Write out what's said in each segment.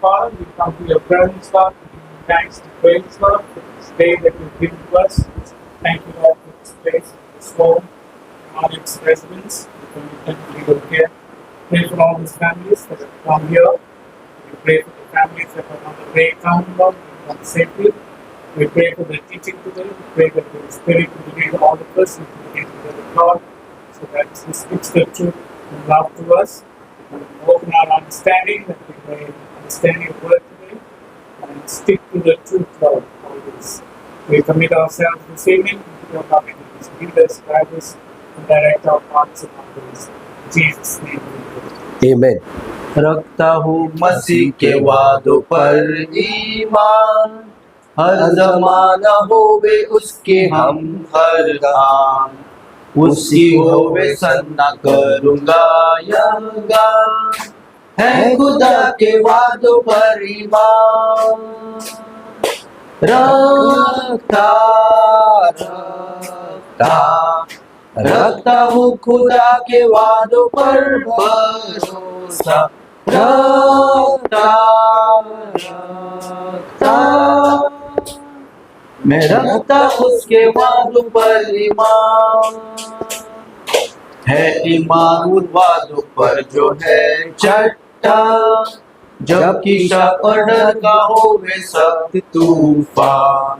Father, we come to your presence, Lord, to give you thanks and praise, Lord, for this day that you've given to us. Thank you, Lord, for this place, this home, and all its residents. We commit them to your care. Pray for all these families that have come here. We pray for the families that are on the way coming, Lord, bring them safely. We pray for the teaching today. We pray that the Spirit will lead all of us into the kingdom of God, so that He speaks the truth in love to us. And open our understanding, that we may understand your word today and stick to the truth, Lord, always. We commit ourselves this evening into your loving hands. Lead us, guide us, and direct our paths and our ways. In Jesus' name we pray. Amen. रखता हूँ मसीह के वादों पर ईमान, हर जमाना होवे उसके हम हर काम, उसकी होवे सन्ना करूँगा यह गान, है खुदा के वादों पर ईमान। रखता रखता हूँ खुदा के वादों पर भरोसा, रखता मैं रखता उसके वादों पर ईमान, है ईमान उन वादों पर जो है चट्टा, जबकि शक और डर का होवे सख्त तूफान,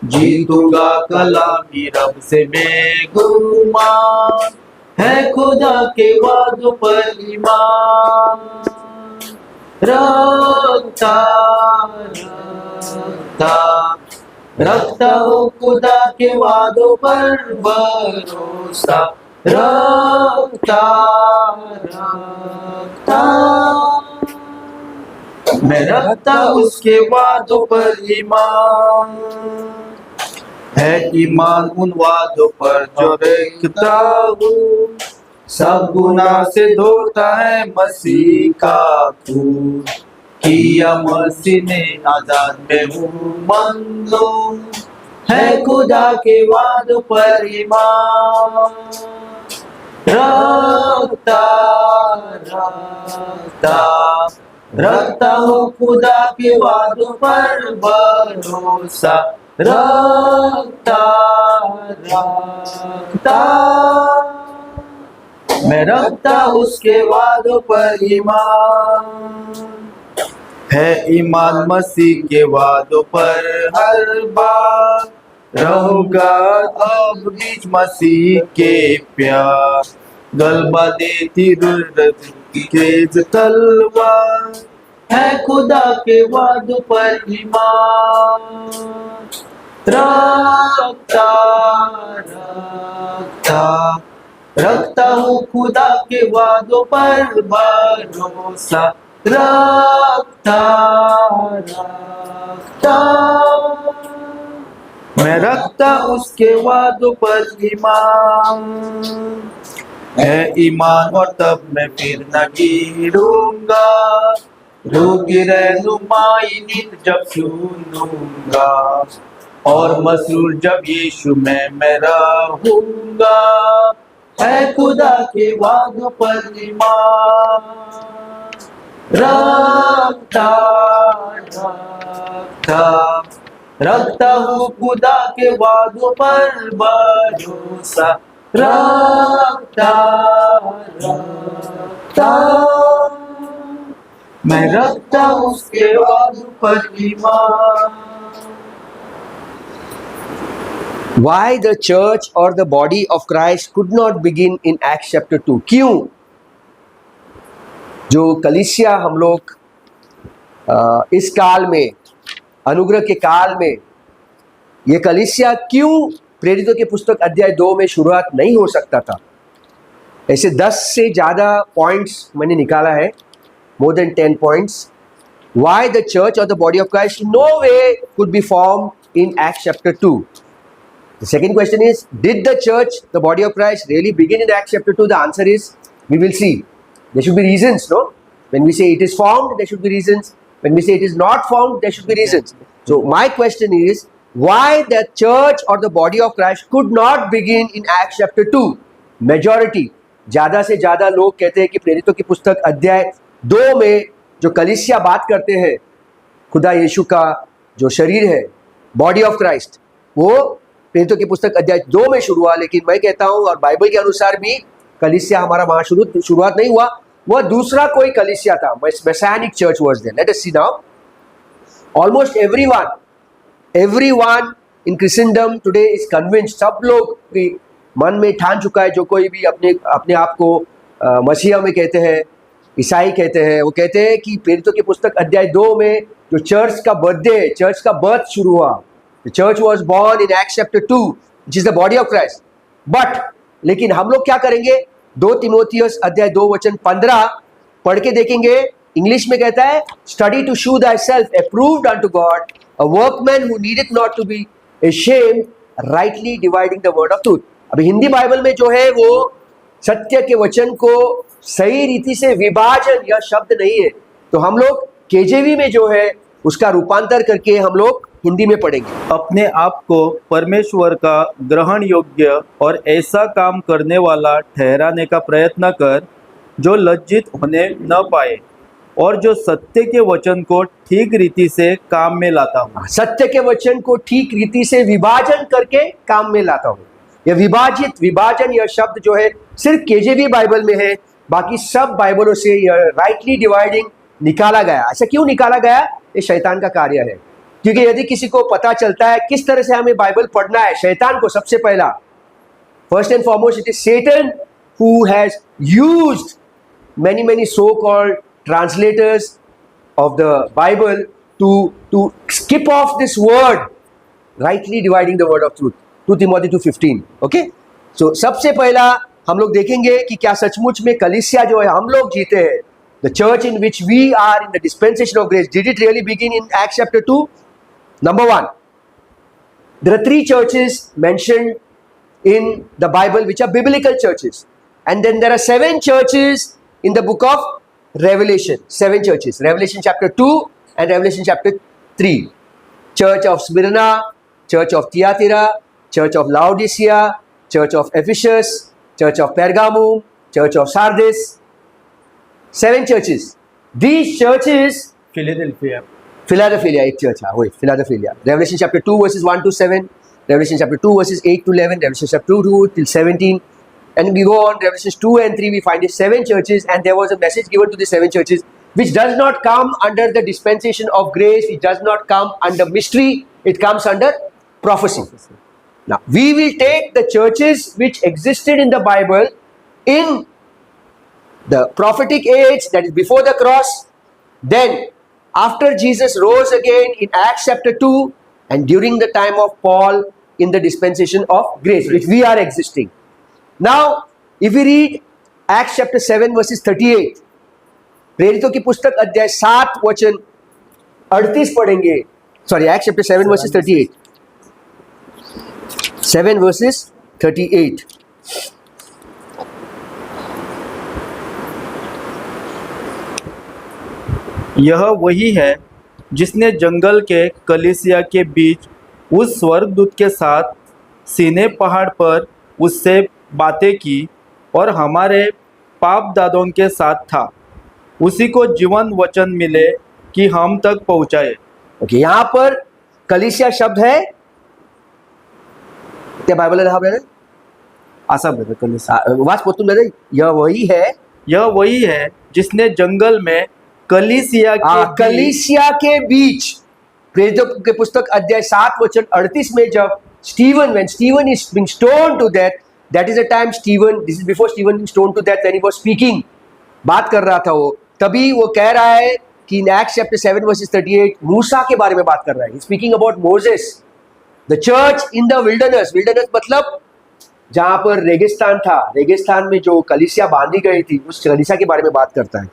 जीतूंगा कलामी रब से बेगुमान, है खुदा के वादों पर ईमान। रखता हूँ खुदा के वादों पर भरोसा, रखता मैं रखता उसके वादों पर ईमान, है ईमान उन वादों पर जो रखता हूँ, सब गुनाह से धोता है मसीह का खून, किया मसीह ने आजाद में हूँ मंजूर, है खुदा के वादों पर ईमान। रखता हूँ खुदा के वादों पर भरोसा, रखता मैं रखता उसके वादों पर ईमान, है ईमान मसीह के वादों पर हर बार, रहूंगा अब बीच मसीह के प्यार, गलबा देती रुर्रत की तेज तलवार, है खुदा के वादों पर ईमान। रखता हूँ खुदा के वादों पर भरोसा, रखता मैं रखता उसके वादों पर ईमान, है ईमान और तब मैं फिर न गिरूंगा, रोगी रहनुमाई नींद जब सुनूंगा, और मसरूर जब यीशु में मैं रहूंगा, है खुदा के वादों पर ईमान। रखता हूँ खुदा के वादों पर भरोसा, रखता मैं रखता उसके वादों पर ईमान। Why the church or the body of Christ could not begin in Acts chapter 2? क्यों जो कलीसिया हम लोग इस काल में, अनुग्रह के काल में, ये कलीसिया क्यों प्रेरितों की पुस्तक अध्याय 2 में शुरुआत नहीं हो सकता था? ऐसे 10 से ज़्यादा पॉइंट्स मैंने निकाला है, more than 10 points. Why the church or the body of Christ no way could be formed in Acts chapter 2? The second question is, did the church, the body of Christ, really begin in Acts chapter 2? The answer is, we will see. There should be reasons, no? When we say it is formed, there should be reasons. When we say it is not formed, there should be reasons. So my question is, why the church or the body of Christ could not begin in Acts chapter 2? Majority, ज़्यादा से ज़्यादा लोग कहते हैं कि प्रेरितों की पुस्तक अध्याय 2 में जो कलीसिया बात करते हैं खुदा यीशु का जो शरीर है, बॉडी ऑफ क्राइस्ट, वो प्रेरितों की पुस्तक अध्याय 2 में शुरू हुआ। लेकिन मैं कहता हूं और बाइबल के अनुसार भी कलीसिया हमारा वहां शुरुआत नहीं हुआ, वह दूसरा कोई कलीसिया था। Messianic church was there. Let us see now, almost everyone in Christendom today is convinced, सब लोग भी मन में ठान चुका है, जो कोई भी अपने आप को मसीहा में कहते हैं, ईसाई कहते हैं, वो कहते हैं कि प्रेरितों की पुस्तक अध्याय 2 में जो चर्च का बर्थडे, चर्च का बर्थ शुरू हुआ, the church was born in Acts chapter 2 which is the body of Christ. But लेकिन हम लोग क्या करेंगे, 2 तीमुथियुस अध्याय 2 वचन 15 पढ़ के देखेंगे। इंग्लिश में कहता है, study to show thyself approved unto God, a workman who needeth not to be ashamed, rightly dividing the word of truth। अभी हिंदी बाइबल में जो है वो सत्य के वचन को सही रीति से विभाजन, यह शब्द नहीं है, तो हम लोग केजेवी में जो है उसका रूपांतर करके हम लोग हिंदी में पढ़ेंगे। अपने आप को परमेश्वर का ग्रहण योग्य और ऐसा काम करने वाला ठहराने का प्रयत्न कर, जो लज्जित होने न पाए और जो सत्य के वचन को ठीक रीति से काम में लाता हूँ। सत्य के वचन को ठीक रीति से विभाजन करके काम में लाता हूँ। यह विभाजन यह शब्द जो है सिर्फ केजेवी बाइबल में है, बाकी सब बाइबलों से यह राइटली डिवाइडिंग निकाला गया। ऐसा क्यों निकाला गया? ये शैतान का कार्य है। क्योंकि यदि किसी को पता चलता है किस तरह से हमें बाइबल पढ़ना है, शैतान को सबसे पहला, first and foremost it is Satan who has used many so called translators of the Bible to skip off this word, rightly dividing the word of truth, 2 Timothy 2:15। okay, so सबसे पहला हम लोग देखेंगे कि क्या सचमुच में कलीसिया जो है हम लोग जीते हैं, the church in which we are in the dispensation of grace, did it really begin in Acts chapter 2? Number 1, there are 3 churches mentioned in the Bible which are biblical churches, and then there are 7 churches in the book of Revelation, 7 churches, Revelation chapter 2 and Revelation chapter 3, Church of Smyrna, Church of Thyatira, Church of Laodicea, Church of Ephesus, Church of Pergamum, Church of Sardis, 7 churches. These churches, Philadelphia, एक church है, वही Philadelphia. Revelation chapter 2 verses 1 to 7, Revelation chapter 2 verses 8 to 11, Revelation chapter 2 till 17. And we go on, Revelations 2 and 3, we find it 7 churches, and there was a message given to the 7 churches, which does not come under the dispensation of grace, it does not come under mystery, it comes under prophecy. Now, we will take the churches which existed in the Bible in the prophetic age, that is before the cross, then after Jesus rose again in Acts chapter 2, and during the time of Paul in the dispensation of grace, which we are existing. Now, if we read Acts chapter 7 verses 38, प्रेरितों की पुस्तक अध्याय 7 वचन 38 पढ़ेंगे। Sorry, Acts chapter 7 verses 38, 7 verses 38। यह वही है जिसने जंगल के कलीसिया के बीच उस स्वर्गदूत के साथ सीने पहाड़ पर उससे बातें की और हमारे पाप दादों के साथ था। उसी को जीवन वचन मिले कि हम तक पहुंचाए। ओके, यहाँ पर कलीसिया शब्द है क्या बाइबल है? आशा ब्रदर, कलीसिया वाच पोतुम दादा, यह वही है जिसने जंगल में कलीसिया के बीच, प्रेरितों के पुस्तक अध्याय 7 वचन 38 में जब when Stephen is being stoned to death, that is the time this is before Stephen being stoned to death, when he was speaking, बात कर रहा था वो, तभी वो कह रहा है कि in Acts chapter 7 verses 38 मूसा के बारे में बात कर रहा है। Speaking about Moses, the church in the wilderness मतलब जहां पर रेगिस्तान था, रेगिस्तान में जो कलीसिया बांधी गई थी, उस कलीसिया के बारे में बात करता है।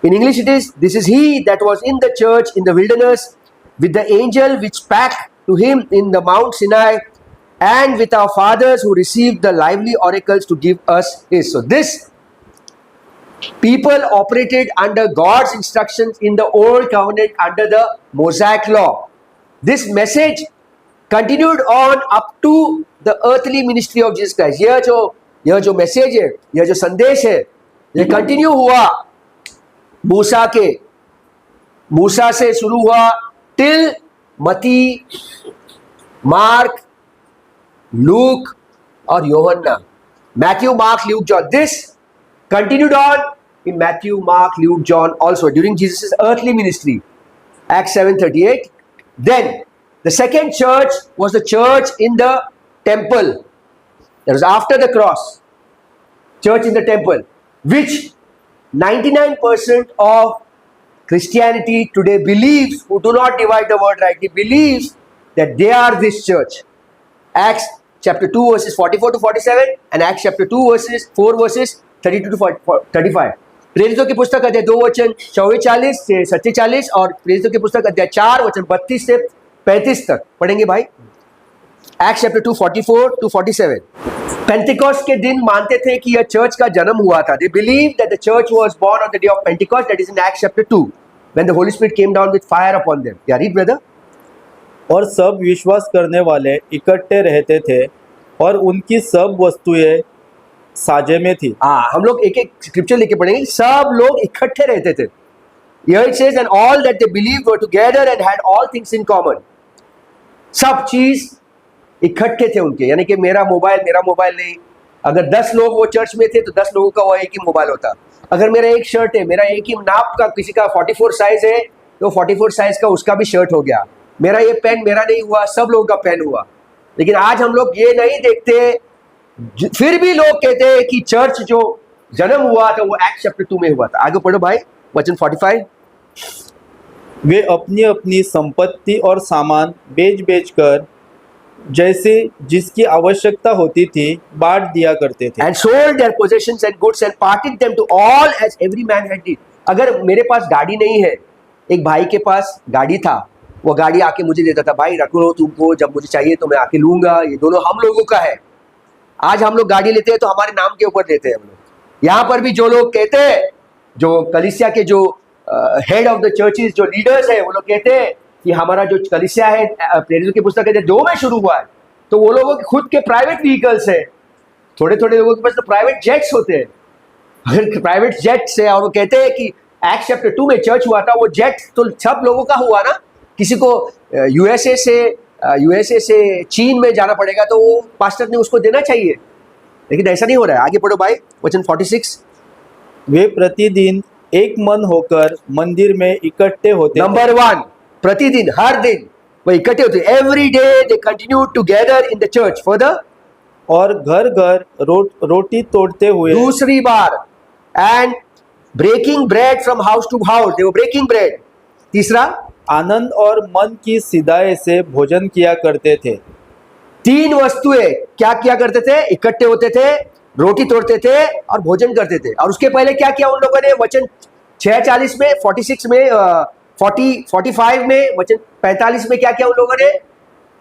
In English it is, this is he that was in the church in the wilderness with the angel which spake to him in the Mount Sinai, and with our fathers who received the lively oracles to give us his. So this people operated under God's instructions in the old covenant under the Mosaic law. This message continued on up to the earthly ministry of Jesus Christ. यह जो message है, यह जो संदेश है, यह continue हुआ मूसा के मूसा से शुरू हुआ टिल मती, मार्क, लूक और Yohanna, Matthew, mark, Luke, John. This continued on in Matthew, Mark, Luke, John also during Jesus' earthly ministry. Acts 7:38. Then the second church was the church in the temple. That was after the cross. Church in the temple, which 99% of Christianity today believes, who do not divide the word rightly, believes that they are this church. Acts chapter 2 verses 44 to 47 and Acts chapter 2 verses 4 verses 32 to 35. प्रेरितों की पुस्तक अध्याय 2 वचन 44 से 47 और प्रेरितों की पुस्तक अध्याय 4 वचन 32 से 35 तक पढ़ेंगे भाई. Acts chapter 2 44 to 47. पेंटिकॉस्ट के दिन मानते थे कि यह चर्च का जन्म हुआ था. They believed that the church was born on the day of Pentecost, that is in Acts chapter 2, when the Holy Spirit came down with fire upon them. Yeah, read brother. और सब विश्वास करने वाले इकट्ठे रहते थे और उनकी सब वस्तुएं साझे में थी. हाँ, हम लोग एक एक स्क्रिप्चर लेके पढ़ेंगे. सब लोग इकट्ठे रहते थे. Here it says, and all that they believed were together and had all things in common. सब चीज इकट्ठे थे उनके. यानी कि मेरा मोबाइल नहीं. अगर 10 लोग वो चर्च में थे तो 10 लोगों का वो एक ही मोबाइल होता. अगर मेरा एक शर्ट है, मेरा एक ही नाप का, किसी का 44 साइज है तो 44 साइज का उसका भी शर्ट हो गया. मेरा ये पेन मेरा नहीं हुआ, सब लोगों का पेन हुआ. लेकिन आज हम लोग ये नहीं देखते. फिर भी लोग कहते हैं कि चर्च जो जन्म हुआ था वो एक्ट चैप्टर 2 में हुआ था. आगे पढ़ो भाई, वचन 45. वे अपनी अपनी संपत्ति और सामान बेच कर जैसे जिसकी आवश्यकता होती थी बांट दिया करते थे. And sold their possessions and goods and parted them to all as every man had need. अगर मेरे पास गाड़ी नहीं है, एक भाई के पास गाड़ी था, वो गाड़ी आके मुझे देता था, भाई रख लो तुमको, जब मुझे चाहिए तो मैं आके लूंगा. ये दोनों हम लोगों का है. आज हम लोग गाड़ी लेते हैं तो हमारे नाम के ऊपर लेते हैं हम लोग. यहाँ पर भी जो लोग कहते हैं, जो कलीसिया के जो हेड ऑफ द चर्चेस, जो लीडर्स है, वो लोग कहते हैं कि हमारा जो कलीसिया है प्रेरितों की पुस्तक है 2 में शुरू हुआ है, तो वो लोगों के खुद के प्राइवेट व्हीकल्स है. थोड़े थोड़े लोगों के पास तो प्राइवेट जेट्स होते हैं. अगर प्राइवेट जेट्स है और वो कहते हैं कि एक्ट चैप्टर 2 में चर्च हुआ था, वो जेट तो सब लोगों का हुआ ना. किसी को यूएसए से चीन में जाना पड़ेगा तो वो पास्टर ने उसको देना चाहिए. लेकिन ऐसा नहीं हो रहा है. आगे पढ़ो भाई, वचन 46. वे प्रतिदिन एक मन होकर मंदिर में इकट्ठे होते. नंबर 1, प्रतिदिन, हर दिन वो इकट्ठे होते. Every day they continue together in the church. Further, और घर घर रोटी तोड़ते हुए. दूसरी बार, and breaking bread from house to house, they were breaking bread. तीसरा, आनंद और मन की सिधाई से भोजन किया करते थे. 3 वस्तुएं क्या किया करते थे? इकट्ठे होते थे, रोटी तोड़ते थे और भोजन करते थे. और उसके पहले क्या किया उन लोगों ने? वचन 46 में, 46 में, 45 में, वचन 45 में क्या किया उन लोगों ने?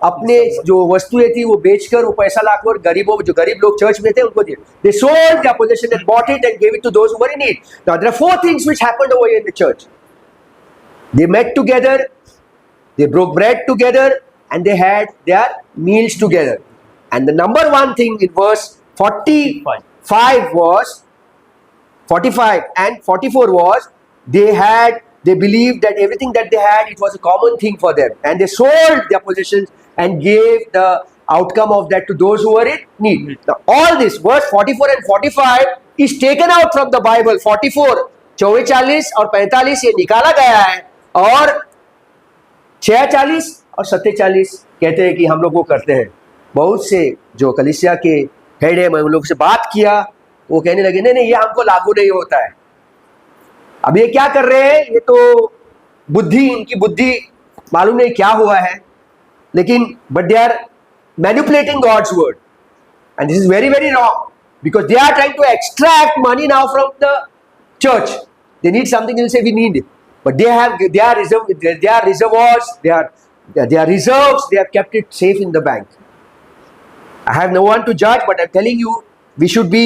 अपने जो वस्तुएं थी वो बेचकर वो पैसा लाकर गरीबों, जो गरीब लोग चर्च में थे उनको दिए. They sold their possession and bought it and gave it to those who were in need. Now there are 4 things which happened over here in the church. They met together, they broke bread together, and they had their meals together. And the number 1 thing in verse 45 was, 45 and 44 was, they believed that everything that they had, it was a common thing for them. And they sold their possessions and gave the outcome of that to those who were in need. Now all this, verse 44 and 45 is taken out from the Bible. 44, 44 और 45 ये निकाला गया है, और 46 और 47 कहते हैं कि हम लोग वो करते हैं. बहुत से जो कलीसिया के हेड है, मैं उन लोगों से बात किया, वो कहने लगे नहीं ये हमको लागू नहीं होता है. अब ये क्या कर रहे हैं? ये तो बुद्धि, इनकी बुद्धि मालूम नहीं क्या हुआ है, लेकिन but they are manipulating God's word, and this is very very wrong, because they are trying to extract money now from the church. They need something, they'll say we need it, but they are reservoirs, they are reserves, they have kept it safe in the bank. I have no one to judge, but I'm telling you, we should be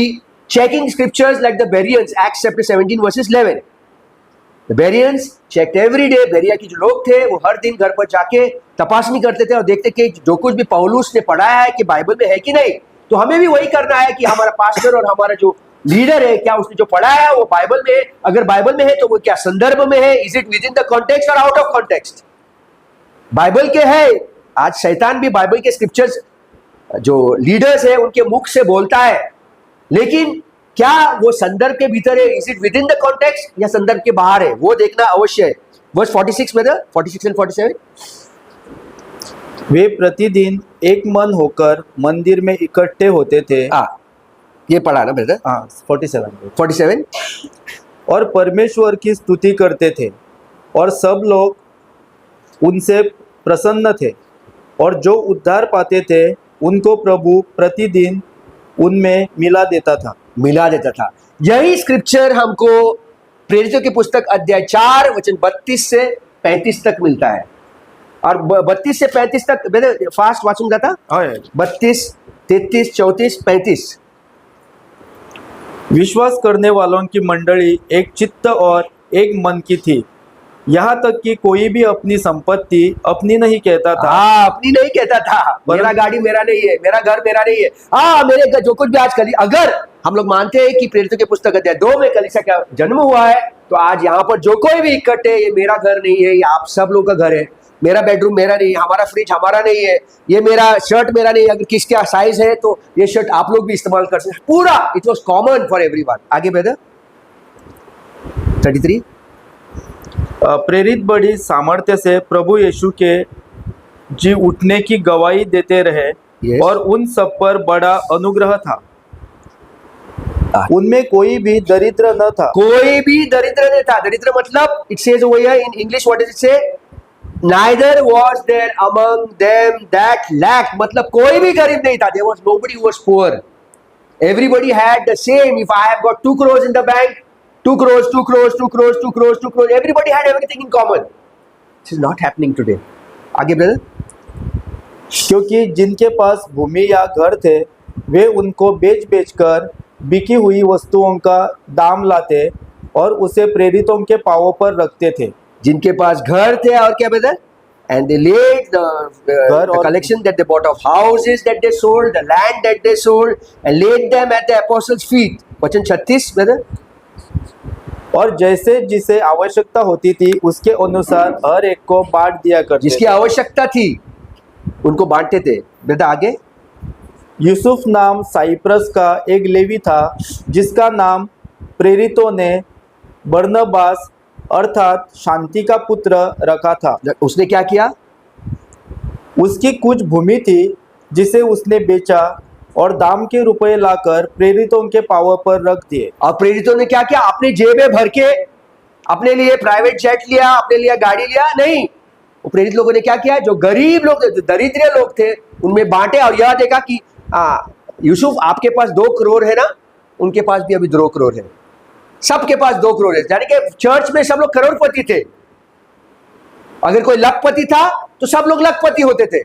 checking scriptures like the Bereans, Acts chapter 17 verses 11. The Bereans checked every day. बेरिया के जो लोग थे वो हर दिन घर पर जाके तपासनी करते थे और देखते कि जो कुछ भी पौलुस ने पढ़ाया है कि बाइबल में है कि नहीं, तो हमें भी वही करना है कि हमारा पास्टर और हमारा जो लीडर है, क्या उसने जो पढ़ा है वो बाइबल में है? अगर बाइबल में है तो वो क्या संदर्भ में है? Is it with in the context और आउट ऑफ कॉन्टेक्स्ट? बाइबल के है। आज शैतान भी बाइबल के स्क्रिप्चर्स जो लीडर्स है उनके मुख से बोलता है, लेकिन क्या वो संदर्भ के भीतर है? Is it with in the context या संदर्भ के बाहर है? वो देखना अवश्य है। वर्स 46 में 46 एंड 47। वे प्रतिदिन एक मन होकर मंदिर में इकट्ठे होते थे। ये पढ़ा ना ब्रदर? हाँ 47। 47। और परमेश्वर की स्तुति करते थे और सब लोग उनसे प्रसन्न थे, और जो उद्धार पाते थे उनको प्रभु प्रतिदिन उनमें मिला देता था। यही स्क्रिप्चर हमको प्रेरितों की पुस्तक अध्याय 4 वचन 32 से 35 तक मिलता है। और 32 से 35 तक मैंने फास्ट वाचूंगा था। 32, 33, 34, 35। विश्वास करने वालों की मंडली एक चित्त और एक मन की थी, यहाँ तक कि कोई भी अपनी संपत्ति अपनी नहीं कहता था। अपनी नहीं कहता था। मेरा गाड़ी मेरा नहीं है, मेरा घर मेरा नहीं है, मेरे जो कुछ भी आज कली। अगर हम लोग मानते हैं कि प्रेरितों की पुस्तक अध्याय 2 में कलीसिया का जन्म हुआ है, तो आज यहाँ पर जो कोई भी इकट्ठे, ये मेरा घर नहीं है, ये आप सब लोग का घर है, मेरा बेडरूम मेरा नहीं है, हमारा फ्रिज हमारा नहीं है, ये मेरा शर्ट मेरा नहीं है, अगर किसका साइज है तो ये शर्ट आप लोग भी इस्तेमाल कर सकते हैं। पूरा it was common for everyone. आगे ब्रदर 33। प्रेरित बड़ी सामर्थ्य से प्रभु यीशु के जी उठने की गवाही देते रहे। Yes. और उन सब पर बड़ा अनुग्रह था। उनमें कोई भी दरिद्र न था। कोई भी दरिद्र नहीं था। दरिद्र मतलब it says over here in English, what does it से? Neither was there among them that lacked, मतलब कोई भी गरीब नहीं था। There was nobody who was poor. Everybody had the same. If I have got 2 crores in the bank, 2 crores, 2 crores, 2 crores, 2 crores, 2 crores, everybody had everything in common. This is not happening today. आगे brother. क्योंकि जिनके पास भूमि या घर थे वे उनको बेच कर बिकी हुई वस्तुओं का दाम लाते और उसे प्रेरितों के पांवों पर रखते थे। जिनके पास घर थे और क्या brother? And they laid the collection that they bought of houses that they sold, the land that they sold, and laid them at the apostles' feet. वचन 36 ब्रदर। और जैसे जिसे आवश्यकता होती थी उसके अनुसार हर एक को बांट दिया करते। जिसकी आवश्यकता थी उनको बांटते थे। बेटा आगे। यूसुफ नाम साइप्रस का एक लेवी था, जिसका नाम प्रेरितों ने बरनबास अर्थात शांति का पुत्र रखा था। उसने क्या किया? उसकी कुछ भूमि थी जिसे उसने बेचा और दाम के रुपए लाकर प्रेरितों के पांवों पर रख दिए। और प्रेरितों ने क्या किया? अपने जेबें भर के अपने लिए प्राइवेट जेट लिया, अपने लिए गाड़ी लिया? नहीं। वो प्रेरित लोगों ने क्या किया? जो गरीब लोग थे, दरिद्र लोग थे, उनमें बांटे। और यह देखा कि यूसुफ आपके पास 2 करोड़ है ना, उनके पास भी अभी 2 करोड़ है, सबके पास 2 करोड़ है। यानी कि चर्च में सब लोग करोड़पति थे। अगर कोई लखपति था तो सब लोग लखपति होते थे।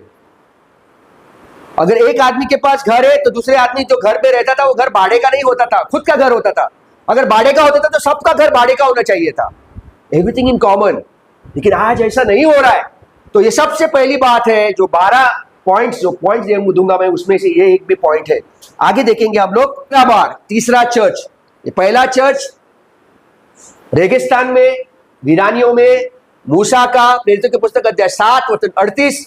अगर एक आदमी के पास घर है तो दूसरे आदमी जो घर में रहता था वो घर भाड़े का नहीं होता था, खुद का घर होता था। अगर भाड़े का होता था तो सबका घर भाड़े का होना चाहिए था, एवरीथिंग इन कॉमन। लेकिन आज ऐसा नहीं हो रहा है। तो ये सबसे पहली बात है, जो 12 पॉइंट्स दूंगा मैं, उसमें से ये एक भी पॉइंट है। आगे देखेंगे हम लोग। तीसरा चर्च, ये पहला चर्च रेगिस्तान में, वीरानियों में, मूसा का प्रेरितों की पुस्तक अध्याय 7 वचन 38।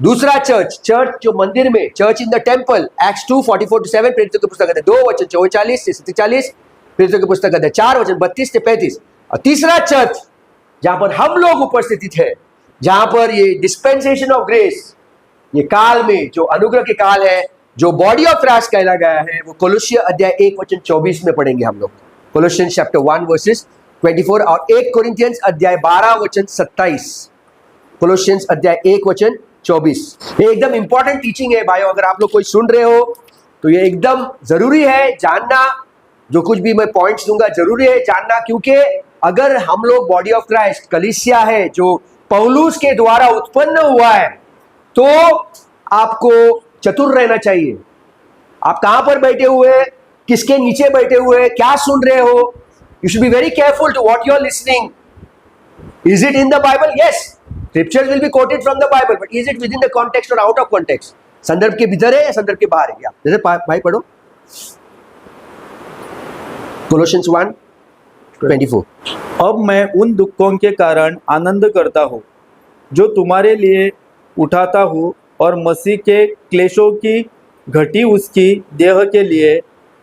दूसरा चर्च जो मंदिर में, church in the temple, acts 2:44-7, प्रेरितों की पुस्तक अध्याय 2 वचन 44 से 47, प्रेरितों की पुस्तक अध्याय 4 वचन 32 से 35। और तीसरा चर्च जहां पर हम लोग उपस्थित है, जहां पर ये डिस्पेंसेशन ऑफ ग्रेस, ये काल में जो अनुग्रह के काल है, जो बॉडी ऑफ क्राइस्ट कहला गया है, वो कोलोसिया अध्याय 1 वचन 24 में पढ़ेंगे हम लोग। कोलोसियंस चैप्टर 1 वर्सेस 24 और 1 कोरिंथियंस अध्याय 12 वचन 27। कोलोसियंस अध्याय 1 वचन 24। ये एकदम इंपॉर्टेंट टीचिंग है भाइयों। अगर आप लोग कोई सुन रहे हो तो ये एकदम जरूरी है जानना। जो कुछ भी मैं पॉइंट्स दूंगा जरूरी है जानना, क्योंकि अगर हम लोग बॉडी ऑफ क्राइस्ट कलीसिया है जो पौलुस के द्वारा उत्पन्न हुआ है, तो आपको चतुर रहना चाहिए। आप कहां पर बैठे हुए, किसके नीचे बैठे हुए, क्या सुन रहे हो। You should be very careful to what you are listening. Is it in the Bible? Yes. Scriptures will be quoted from the Bible, but is it within the context or out of context? संदर्भ के भीतर है या संदर्भ के बाहर है? जैसे भाई पढ़ो। Colossians 1:24. अब मैं उन दुखों के कारण आनंद करता हूँ जो तुम्हारे लिए उठाता हूँ और मसीह के क्लेशों की घटी उसकी देह के लिए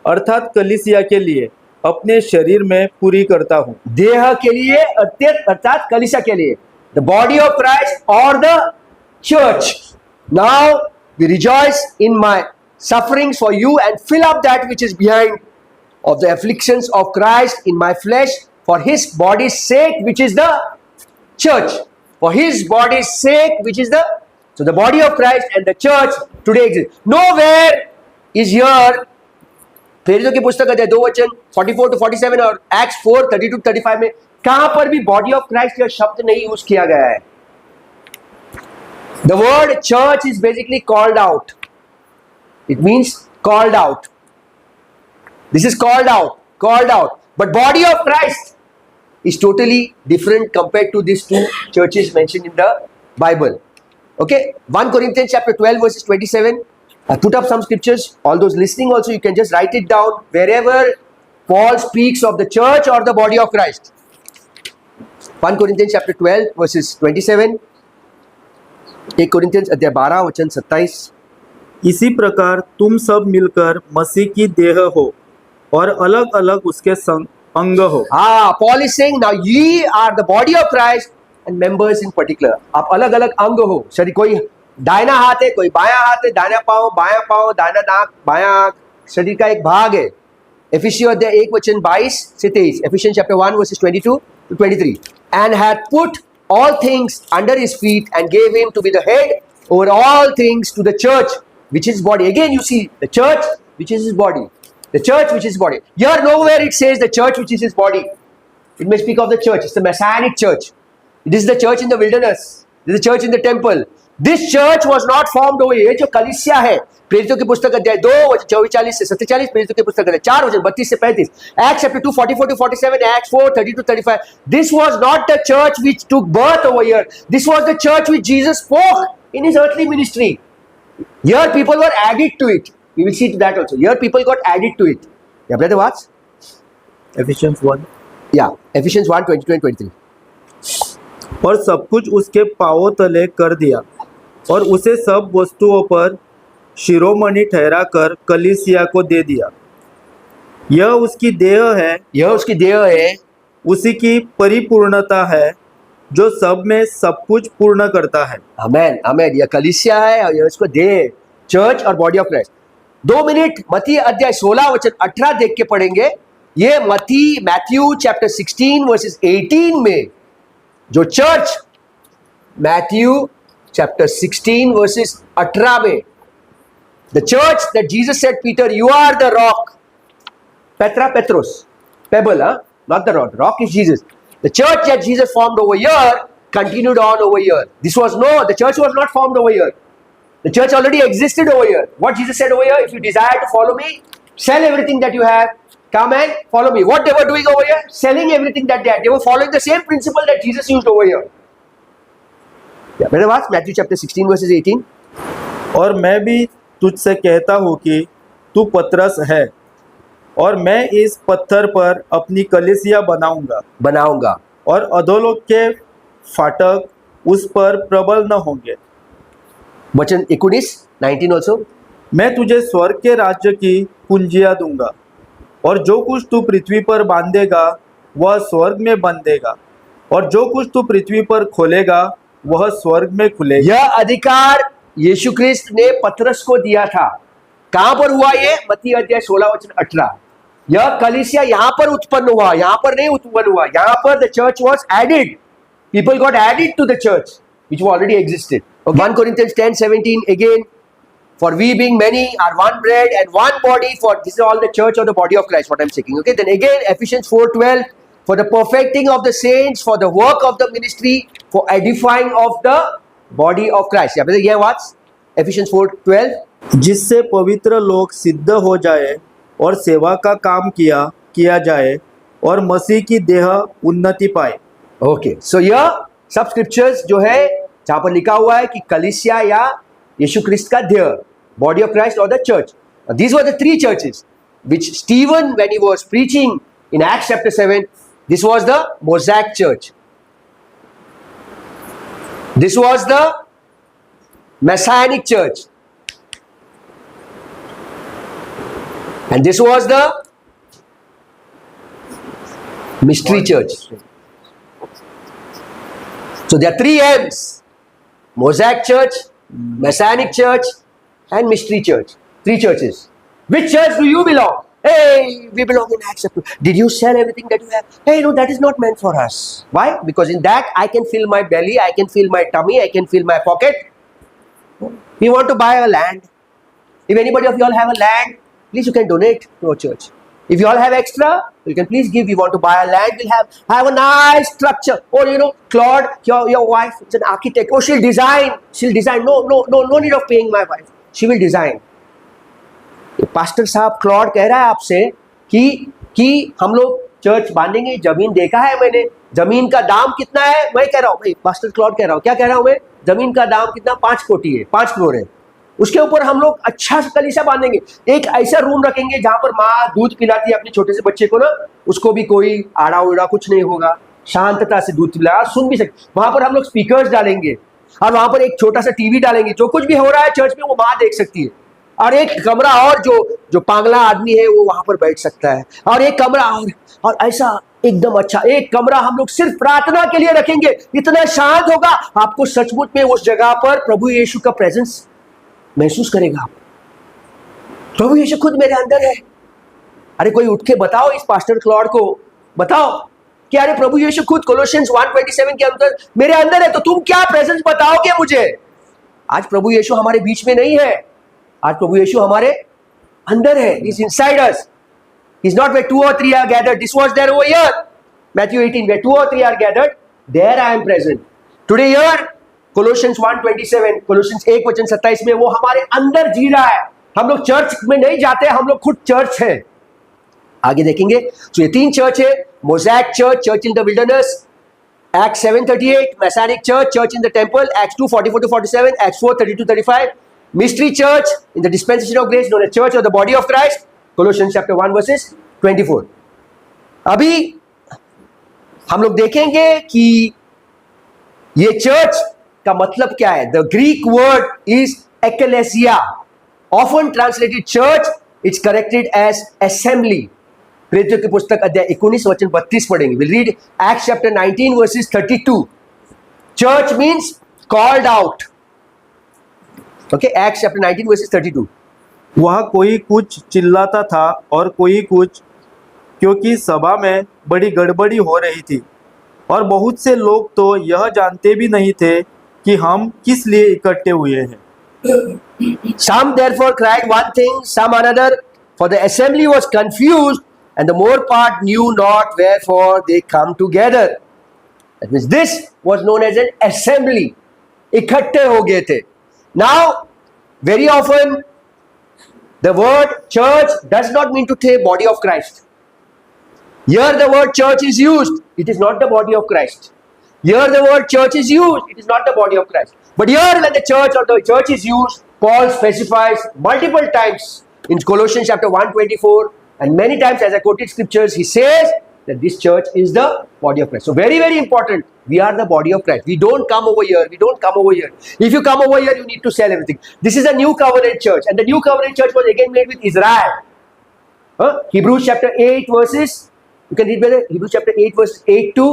अर्थात कलीसिया के लिए अपने शरीर में पूरी करता हूँ। देह के लिए अर्थात कलीसिया के लिए, the body of Christ or the church. Now we rejoice in my sufferings for you and fill up that which is behind of the afflictions of Christ in my flesh for his body's sake, which is the church. For his body's sake, which is the, so the body of Christ and the church today exists. Nowhere is here प्रेरितों की पुस्तक अध्याय 2 वचन 44 to 47 और acts 4 32 to 35 में कहां पर भी बॉडी ऑफ क्राइस्ट का शब्द नहीं यूज किया गया है. The word church is basically called out. It means called out. This is called out. But body of Christ is totally different compared to these two churches mentioned in the Bible. Okay, 1 Corinthians chapter 12 verses 27. I put up some scriptures. All those listening also, you can just write it down wherever Paul speaks of the church or the body of Christ. 1 Corinthians chapter 12 verses 27. 1 Corinthians अध्याय 12 वचन 27. इसी प्रकार तुम सब मिलकर मसीह की देह हो और अलग अलग उसके संग अंग हो. Paul is saying now ye are the body of Christ and members in particular. आप अलग अलग अंग हो. शरीर कोई दाहिना हाथ है, कोई बायां हाथ है, दाहिना पांव, दाहिना नाक, बायां आंख, शरीर का एक भाग है. एफिसियों अध्याय 1 वचन 22 से 23. Ephesians chapter 1 verses 22 to 23. And had put all things under his feet and gave him to be the head over all things to the church, which is body. Again you see the church which is his body. The church which is body. Here nowhere it says the church which is his body. It may speak of the church. It's the messianic church. It is the church in the wilderness. It is the church in the temple. This church was not formed over here. जो कलीसिया है, प्रेरितों की पुस्तक अध्याय 2 वचन 44 से 47, प्रेरितों की पुस्तक अध्याय 4 वचन 32 से 35, Acts chapter 2 44 to 47, Acts 4 30 to 35. This was not the church which took birth over here. This was the church which Jesus spoke in his earthly ministry. Here people were added to it. We will see to that also. Here people got added to it. Yeah, brother, what? Ephesians 1. Yeah, Ephesians 1 22 and 23. और सब कुछ उसके पांवों तले कर दिया और उसे सब वस्तुओं पर शिरोमणि ठहरा कर कलीसिया को दे दिया. यह उसकी देह है, यह उसकी देह है, उसी की परिपूर्णता है जो सब में सब कुछ पूर्ण करता है. आमेन आमेन. यह कलीसिया है और यह उसको देह, चर्च और बॉडी ऑफ क्राइस्ट. 2 मिनट मत्ती अध्याय 16 वचन 18 देख के पढ़ेंगे. ये मैथ्यू चैप्टर 16 वर्सेस 18 में जो चर्च, मैथ्यू चैप्टर 16 वर्सेस 18 में, the church that Jesus said Peter you are the rock, Petros, pebble, not the rock. Rock is Jesus. The church that Jesus formed over here continued on over here. The church was not formed over here. The church already existed over here. What Jesus said over here, if you desire to follow me, sell everything that you have, come and follow me. What they were doing over here? Selling everything that they had. They were following the same principle that Jesus used over here. Yeah, brother, what? Matthew chapter 16 verses 18. और मैं भी तुझसे कहता हूँ कि तू पतरस है और मैं इस पत्थर पर अपनी कलीसिया बनाऊंगा और अधोलोक के फाटक उस पर प्रबल न होंगे. वचन 19 also. मैं तुझे स्वर्ग के राज्य की कुंजियां दूंगा और जो कुछ तू पृथ्वी पर बांधेगा वह स्वर्ग में बंधेगा और जो कुछ तू पृथ्वी पर खोलेगा वह स्वर्ग में खुलेगा. यह अधिकार यीशु ख्रिस्त ने पतरस को दिया था. कहां पर हुआ ये? मत्ती अध्याय 16 वचन 18. यह कलीसिया यहां पर उत्पन्न हुआ, यहां पर नहीं उत्पन्न हुआ. यहां पर the church was added. People got added to the church which already existed. 1 Corinthians 10:17 again, for we being many are one bread and one body, for this is all the church or the body of Christ, what I'm saying. Okay, then again Ephesians 4:12, for the perfecting of the saints, for the work of the ministry, for edifying of the body of Christ. Yeah, brother, yeah, what? Ephesians 4:12. जिससे पवित्र लोग सिद्ध हो जाए और सेवा का काम किया जाए और मसीह की देह उन्नति पाए. ओके, सो यह सब स्क्रिप्चर्स जो है जहां पर लिखा हुआ है कि कलीसिया या यीशु ख्रिस्त का देह, बॉडी ऑफ क्राइस्ट और the church. These were the three churches which Stephen, when he was preaching in Acts chapter 7, this was the Mosaic church. This was the Messianic church. And this was the mystery church. So there are three M's: Mosaic church, Messianic church, and mystery church. Three churches. Which church do you belong? Hey, we belong in Acts. Did you sell everything that you have? Hey, no, that is not meant for us. Why? Because in that I can fill my belly, I can fill my tummy, I can fill my pocket. We want to buy a land. If anybody of you all have a land, please you can donate to our church. If you all have extra, you can please give. We want to buy a land. We'll have a nice structure. Or Claude, your wife is an architect. Oh, she'll design. No need of paying my wife. She will design. Pastor साहब Claude कह रहा है आपसे कि हम लोग church बांधेंगे, जमीन देखा है मैंने, जमीन का दाम कितना है, मैं कह रहा हूँ भाई, पास्टर क्लॉड कह रहा हूँ, क्या कह रहा हूँ मैं, जमीन का दाम कितना, 5 कोटी है, 5 करोड़ है, उसके ऊपर हम लोग अच्छा सा कलीसिया बांधेंगे, एक ऐसा रूम रखेंगे जहां पर माँ दूध पिलाती है अपने छोटे से बच्चे को ना, उसको भी कोई आड़ा उड़ा कुछ नहीं होगा, शांतता से दूध पिला, सुन भी सकते, वहां पर हम लोग स्पीकर्स डालेंगे और वहां पर एक छोटा सा टीवी डालेंगे, जो कुछ भी हो रहा है चर्च में वो माँ देख सकती है, और एक कमरा और जो पागला आदमी है वो वहां पर बैठ सकता है, और एक कमरा और ऐसा एकदम अच्छा एक कमरा हम लोग सिर्फ प्रार्थना के लिए रखेंगे, इतना शांत होगा, आपको सचमुच में उस जगह पर प्रभु यीशु का प्रेजेंस महसूस करेगा। प्रभु यीशु खुद मेरे अंदर है। अरे कोई उठ के बताओ इस पास्टर क्लॉड को, बताओ कि अरे प्रभु यीशु खुद कोलोसियंस 1:27 के अंदर मेरे अंदर है, तो तुम क्या प्रेजेंस बताओगे मुझे? आज प्रभु यीशु हमारे बीच में नहीं है, आज प्रभु यीशु हमारे अंदर है, He's inside us. He's not where 2 or 3 are gathered. This was there over here. Matthew 18, where 2 or 3 are gathered, there I am present. Today here, Colossians 1:27, Colossians 1:27 में वो हमारे अंदर जी रहा है। हम लोग चर्च में नहीं जाते, हम लोग खुद चर्च है। आगे देखेंगे, तो ये 3 चर्च है, mosaic church, church in the wilderness, Acts 7:38, Messianic church, church in the temple, Acts 2:44-47, Acts 4:30-35, mystery church in the dispensation of grace known as church of the body of Christ, Colossians chapter 1 verses 24. अभी हम लोग देखेंगे कि ये church का मतलब क्या है। The Greek word is ekklesia, often translated church, it's corrected as assembly. प्रेरितों की पुस्तक अध्याय 19 वचन 32 पढ़ेंगे। We'll read Acts chapter 19 verses 32. Church means called out. Okay, Acts chapter 19 verses 32. वह कोई कुछ चिल्लाता था और कोई कुछ, क्योंकि सभा में बड़ी गड़बड़ी हो रही थी और बहुत से लोग तो यह जानते भी नहीं थे कि हम किस लिए इकट्ठे हुए हैं। Some therefore cried one thing, some another, for the assembly was confused, and the more part knew not wherefore they come together. That means this was known as an assembly. इकट्ठे हो गए थे। Now, very often, the word church does not mean to say body of Christ. Here the word church is used, it is not the body of Christ. Here the word church is used, it is not the body of Christ. But here when the church or the church is used, Paul specifies multiple times in Colossians chapter 1:24, and many times as I quoted scriptures, he says that this church is the body of Christ. So very, very important. We are the body of Christ. We don't come over here. We don't come over here. If you come over here, you need to sell everything. This is a new covenant church. And the new covenant church was again made with Israel. Hebrews chapter 8 verses, you can read better, Hebrews chapter 8 verses 8 to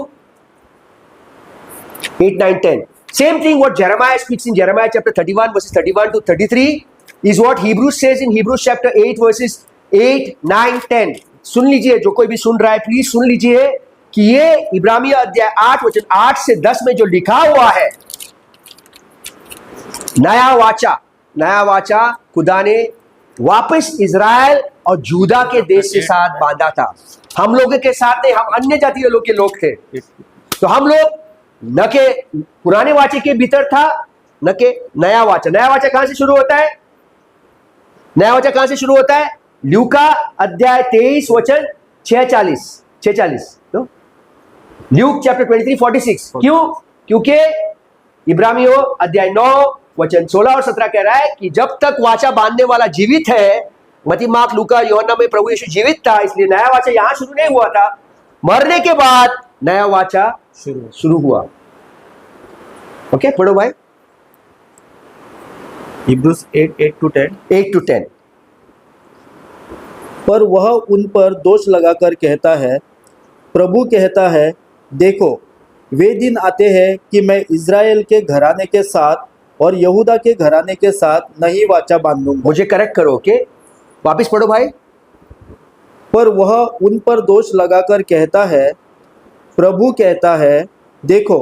8, 9, 10. Same thing what Jeremiah speaks in Jeremiah chapter 31 verses 31 to 33 is what Hebrews says in Hebrews chapter 8 verses 8, 9, 10. सुन लीजिए, जो कोई भी सुन रहा है please सुन लीजिए कि ये इब्रानिय अध्याय 8 वचन 8 से 10 में जो लिखा हुआ है, नया वाचा खुदा ने वापस इजराइल और जूदा के देश के साथ बांधा था। हम लोगों के साथ नहीं, हम अन्य जातीय लोग के लोग थे। तो हम लोग न के पुराने वाचे के भीतर था, न के नया वाचा। नया वाचा कहां से शुरू होता है? नया वाचा कहां से शुरू होता है? ल्यूका अध्याय 23 वचन 46। तो ल्यूक चैप्टर 23:46। क्यों? क्योंकि इब्रानियों अध्याय 9 वचन 16 और 17 कह रहा है कि जब तक वाचा बांधने वाला जीवित है, मती, मार्क, लूका, यूहन्ना में प्रभु यीशु जीवित था, इसलिए नया वाचा यहां शुरू नहीं हुआ था। मरने के बाद नया वाचा शुरू हुआ। ओके, पढ़ो भाई। Hebrews 8:8-10। 8-10। पर वह उन पर दोष लगाकर कहता है, प्रभु कहता है, देखो वे दिन आते हैं कि मैं इज़राइल के घराने के साथ और यहूदा के घराने के साथ नई वाचा बांधूंगा। मुझे करेक्ट करो। ओके, वापिस पढ़ो भाई। पर वह उन पर दोष लगाकर कहता है, प्रभु कहता है, देखो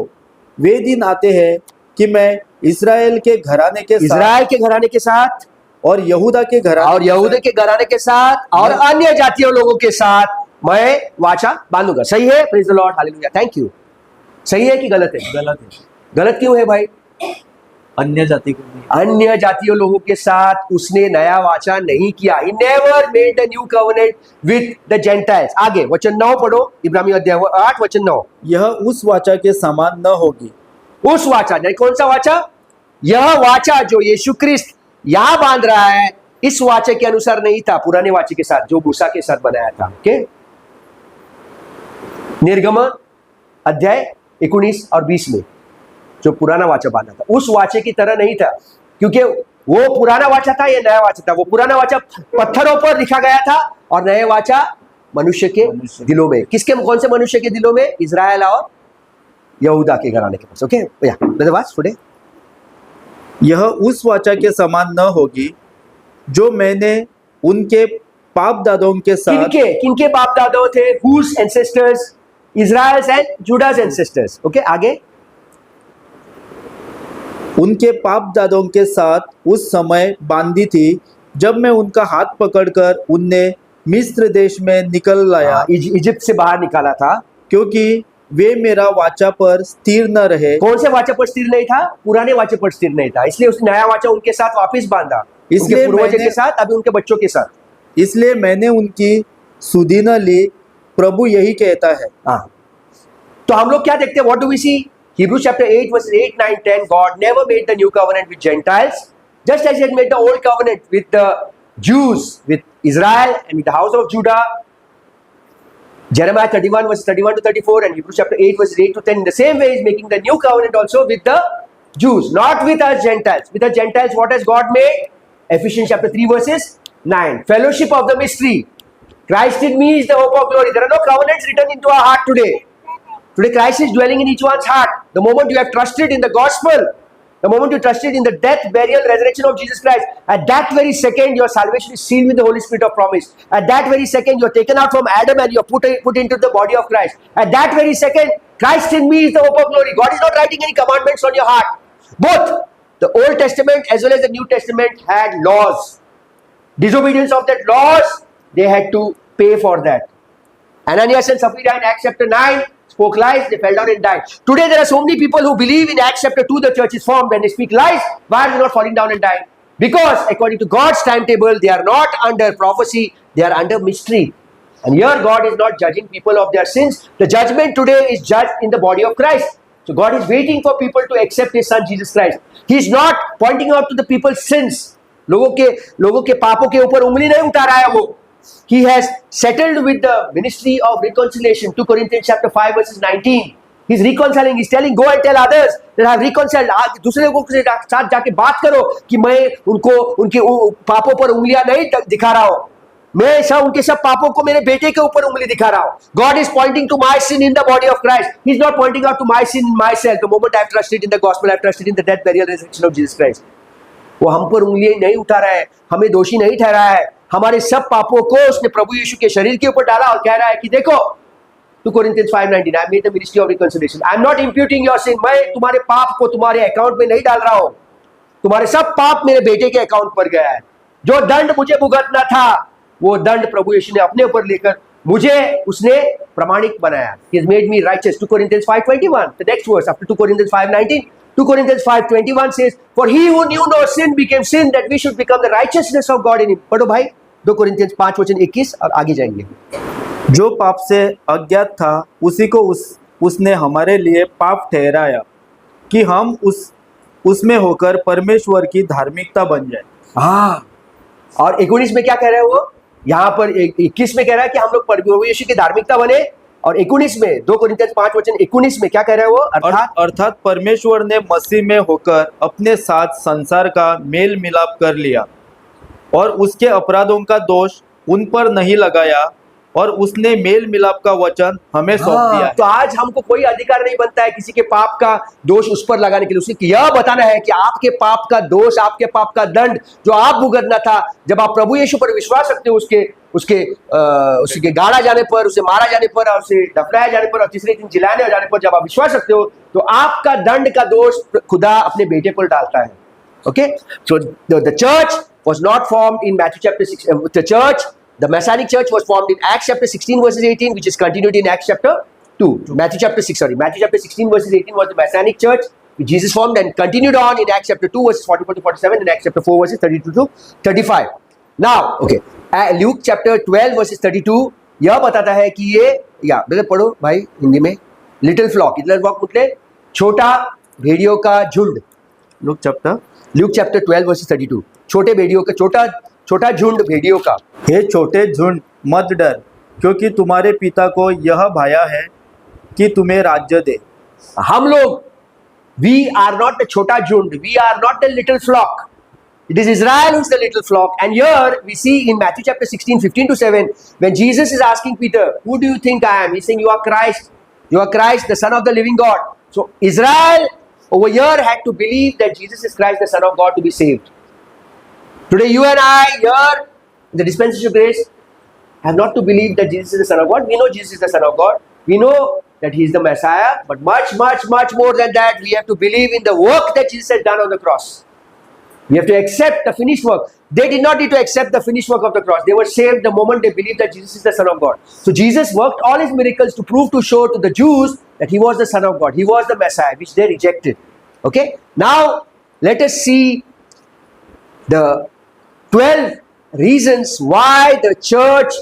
वे दिन आते हैं कि मैं इज़राइल के घराने के साथ इज़राइल के घराने के साथ और यहूदा के घराने और यहूदे के घराने के साथ और अन्य जातियों लोगों के साथ मैं वाचा बांधूंगा। सही है? Praise the Lord, hallelujah, thank you. सही है कि गलत है? गलत है। गलत क्यों है भाई? अन्य जाति को भी। अन्य जातियों लोगों के साथ उसने नया वाचा नहीं किया। He never made a new covenant with the Gentiles। आगे वचन 9 पढ़ो, इब्रानियों अध्याय 8 वचन 9। यह उस वाचा के समान न होगी। उस वाचा नहीं, कौन सा वाचा? यह वाचा जो यीशु क्रिस्त यहां बांध रहा है, इस वाचे के अनुसार नहीं था, पुराने वाचे के साथ जो मूसा के साथ बनाया था। ओके, निर्गमन अध्याय 19 और 20 में जो पुराना वाचा बांधा था, उस वाचे की तरह नहीं था, क्योंकि वो पुराना वाचा था, ये नया वाचा था। वो पुराना वाचा पत्थरों पर लिखा गया था और नया वाचा मनुष्य के दिलों में। किसके, कौन से मनुष्य के दिलों में? इज़राइल और यहूदा के घराने के पास। ओके, थोड़े यह उस वाचा के समान न होगी जो मैंने उनके बाप दादों के साथ। किनके बाप दादों थे? Whose ancestors? Israel's and Judah's ancestors। Okay, आगे। उनके बाप दादों के साथ उस समय बांधी थी जब मैं उनका हाथ पकड़कर उन्हें मिस्र देश में निकल लाया, इजिप्ट से बाहर निकाला था, क्योंकि वे मेरा वाचा पर स्थिर न रहे। कौन से वाचा पर स्थिर नहीं था? पुराने वाचे पर स्थिर नहीं था, इसलिए उसने नया वाचा उनके साथ वापस बांधा, इसलिए पूर्वजों के साथ, अभी उनके बच्चों के साथ। इसलिए मैंने उनकी सुधि न ली, प्रभु यही कहता है। हाँ, तो हम लोग क्या देखते हैं? What do we see? Hebrews chapter 8 verses 8, 9, 10, God never made the new covenant with Gentiles, just as he had made the old covenant with the Jews, with Israel and with the house of Judah. Jeremiah 31 verses 31 to 34 and Hebrews chapter 8 verses 8 to 10. In the same way, he is making the new covenant also with the Jews, not with us Gentiles. With us Gentiles, what has God made? Ephesians chapter 3 verses 9. Fellowship of the mystery. Christ in me is the hope of glory. There are no covenants written into our heart today. Today Christ is dwelling in each one's heart. The moment you have trusted in the gospel, the moment you trusted in the death, burial, resurrection of Jesus Christ, at that very second your salvation is sealed with the Holy Spirit of promise. At that very second you are taken out from Adam and you are put into the body of Christ. At that very second, Christ in me is the hope of glory. God is not writing any commandments on your heart. Both the Old Testament as well as the New Testament had laws. Disobedience of that laws, they had to pay for that. Ananias and Sapphira in Acts chapter 9 spoke lies, they fell down and died. Today there are so many people who believe in Acts chapter 2 the church is formed. When they speak lies, why are they not falling down and dying? Because according to God's timetable, they are not under prophecy, they are under mystery. And here God is not judging people of their sins. The judgment today is judged in the body of Christ. So God is waiting for people to accept His Son Jesus Christ. He is not pointing out to the people's sins. लोगों के पापों के ऊपर उंगली नहीं उठा रहा है वो. He has settled with the ministry of reconciliation. 2 Corinthians chapter 5 verses 19. He's reconciling. He's telling, go and tell others that I have reconciled. दूसरे लोगों के साथ जाके बात करो कि मैं उनके पापों पर उंगलियां नहीं दिखा रहा हूं. मैं उनके सब पापों को मेरे बेटे के ऊपर उंगली दिखा रहा हूं. God is pointing to my sin in the body of Christ. He's not pointing out to my sin in myself. The moment I have trusted in the gospel, I have trusted in the death, burial, resurrection of Jesus Christ. वो हम पर उंगलियां नहीं उठा रहा है, हमें दोषी नहीं ठहरा है. हमारे सब पापों को उसने प्रभु यीशु के शरीर के ऊपर डाला और कह रहा है कि देखो 2 Corinthians 5:19 I made the ministry of reconciliation. I am not imputing your sin. मैं तुम्हारे पाप को तुम्हारे अकाउंट में नहीं डाल रहा हूं. तुम्हारे सब पाप मेरे बेटे के अकाउंट पर गया है. जो दंड मुझे भुगतना था वो दंड प्रभु यीशु ने अपने ऊपर लेकर मुझे उसने प्रमाणिक बनाया. He has made me righteous. 2 Corinthians 5:21. The next verse after 2 Corinthians 5:19. 2 Corinthians 5:21 says, for he who knew no sin became sin that we should become the righteousness of God in him. पढ़ो भाई 2 Corinthians 5 वचन 21 और आगे जाएंगे. जो पाप से अज्ञात था उसी को उसने हमारे लिए पाप ठहराया कि हम उसमें होकर परमेश्वर की धार्मिकता बन जाए. हाँ, और 19 में क्या कह रहे हैं वो, यहाँ पर 21 में कह रहा है कि हम लोग प्रभु यीशु की धार्मिकता बने, और 19 में 2 कोरिन्थियंस 5:19 में क्या कह रहे हैं वो, अर्थात परमेश्वर ने मसीह में होकर अपने साथ संसार का मेल मिलाप कर लिया और उसके अपराधों का दोष उन पर नहीं लगाया, और उसने मेल मिलाप का वचन हमें सौंप दिया है। तो आज हमको कोई अधिकार नहीं बनता है किसी के पाप का दोष उस पर लगाने के लिए। उसकी यह बताना है कि आपके पाप का दोष, आपके पाप का दंड जो आप भुगतना था, जब आप प्रभु यीशु पर विश्वास रखते हो, उसके गाड़ा जाने पर, उसे मारा जाने पर, और उसे दफनाया जाने पर, और तीसरे दिन जिलाने हो जाने पर जब आप विश्वास रखते हो, तो आपका दंड का दोष खुदा अपने बेटे पर डालता है। Okay, so the church was not formed in Matthew chapter 6. The Messianic church was formed in Acts chapter 16 verses 18, which is continued in Acts chapter 2. Matthew chapter 16 verses 18 was the Messianic church which Jesus formed, and continued on in Acts chapter 2 verses 44 to 47, and Acts chapter 4 verses 32 to 35. Now, okay, Luke chapter 12 verses 32 यह बताता है कि ये, या brother पढ़ो भाई हिंदी में, little flock मतलब छोटा भेड़ियों का झुंड। लूक चैप्टर 12 verses 32, छोटे भेड़ियों का, छोटा झुंड भेड़ियों का। हे छोटे झुंड, मत डर, क्योंकि तुम्हारे पिता को यह भाया है कि तुम्हें राज्य दे। हम लोग, we are not the छोटा झुंड, we are not the little flock. It is Israel who is the little flock. And here we see in Matthew chapter 16, 15 to 7, when Jesus is asking Peter, who do you think I am? He's saying, you are Christ. You are Christ, the Son of the living God. So Israel over here had to believe that Jesus is Christ, the Son of God, to be saved. Today you and I here, in the dispensation of grace, have not to believe that Jesus is the Son of God. We know Jesus is the Son of God. We know that He is the Messiah. But much, much, much more than that, we have to believe in the work that Jesus has done on the cross. We have to accept the finished work. They did not need to accept the finished work of the cross. They were saved the moment they believed that Jesus is the Son of God. So Jesus worked all His miracles to prove, to show to the Jews that He was the Son of God. He was the Messiah, which they rejected. Okay? Now, let us see the 12 reasons why the church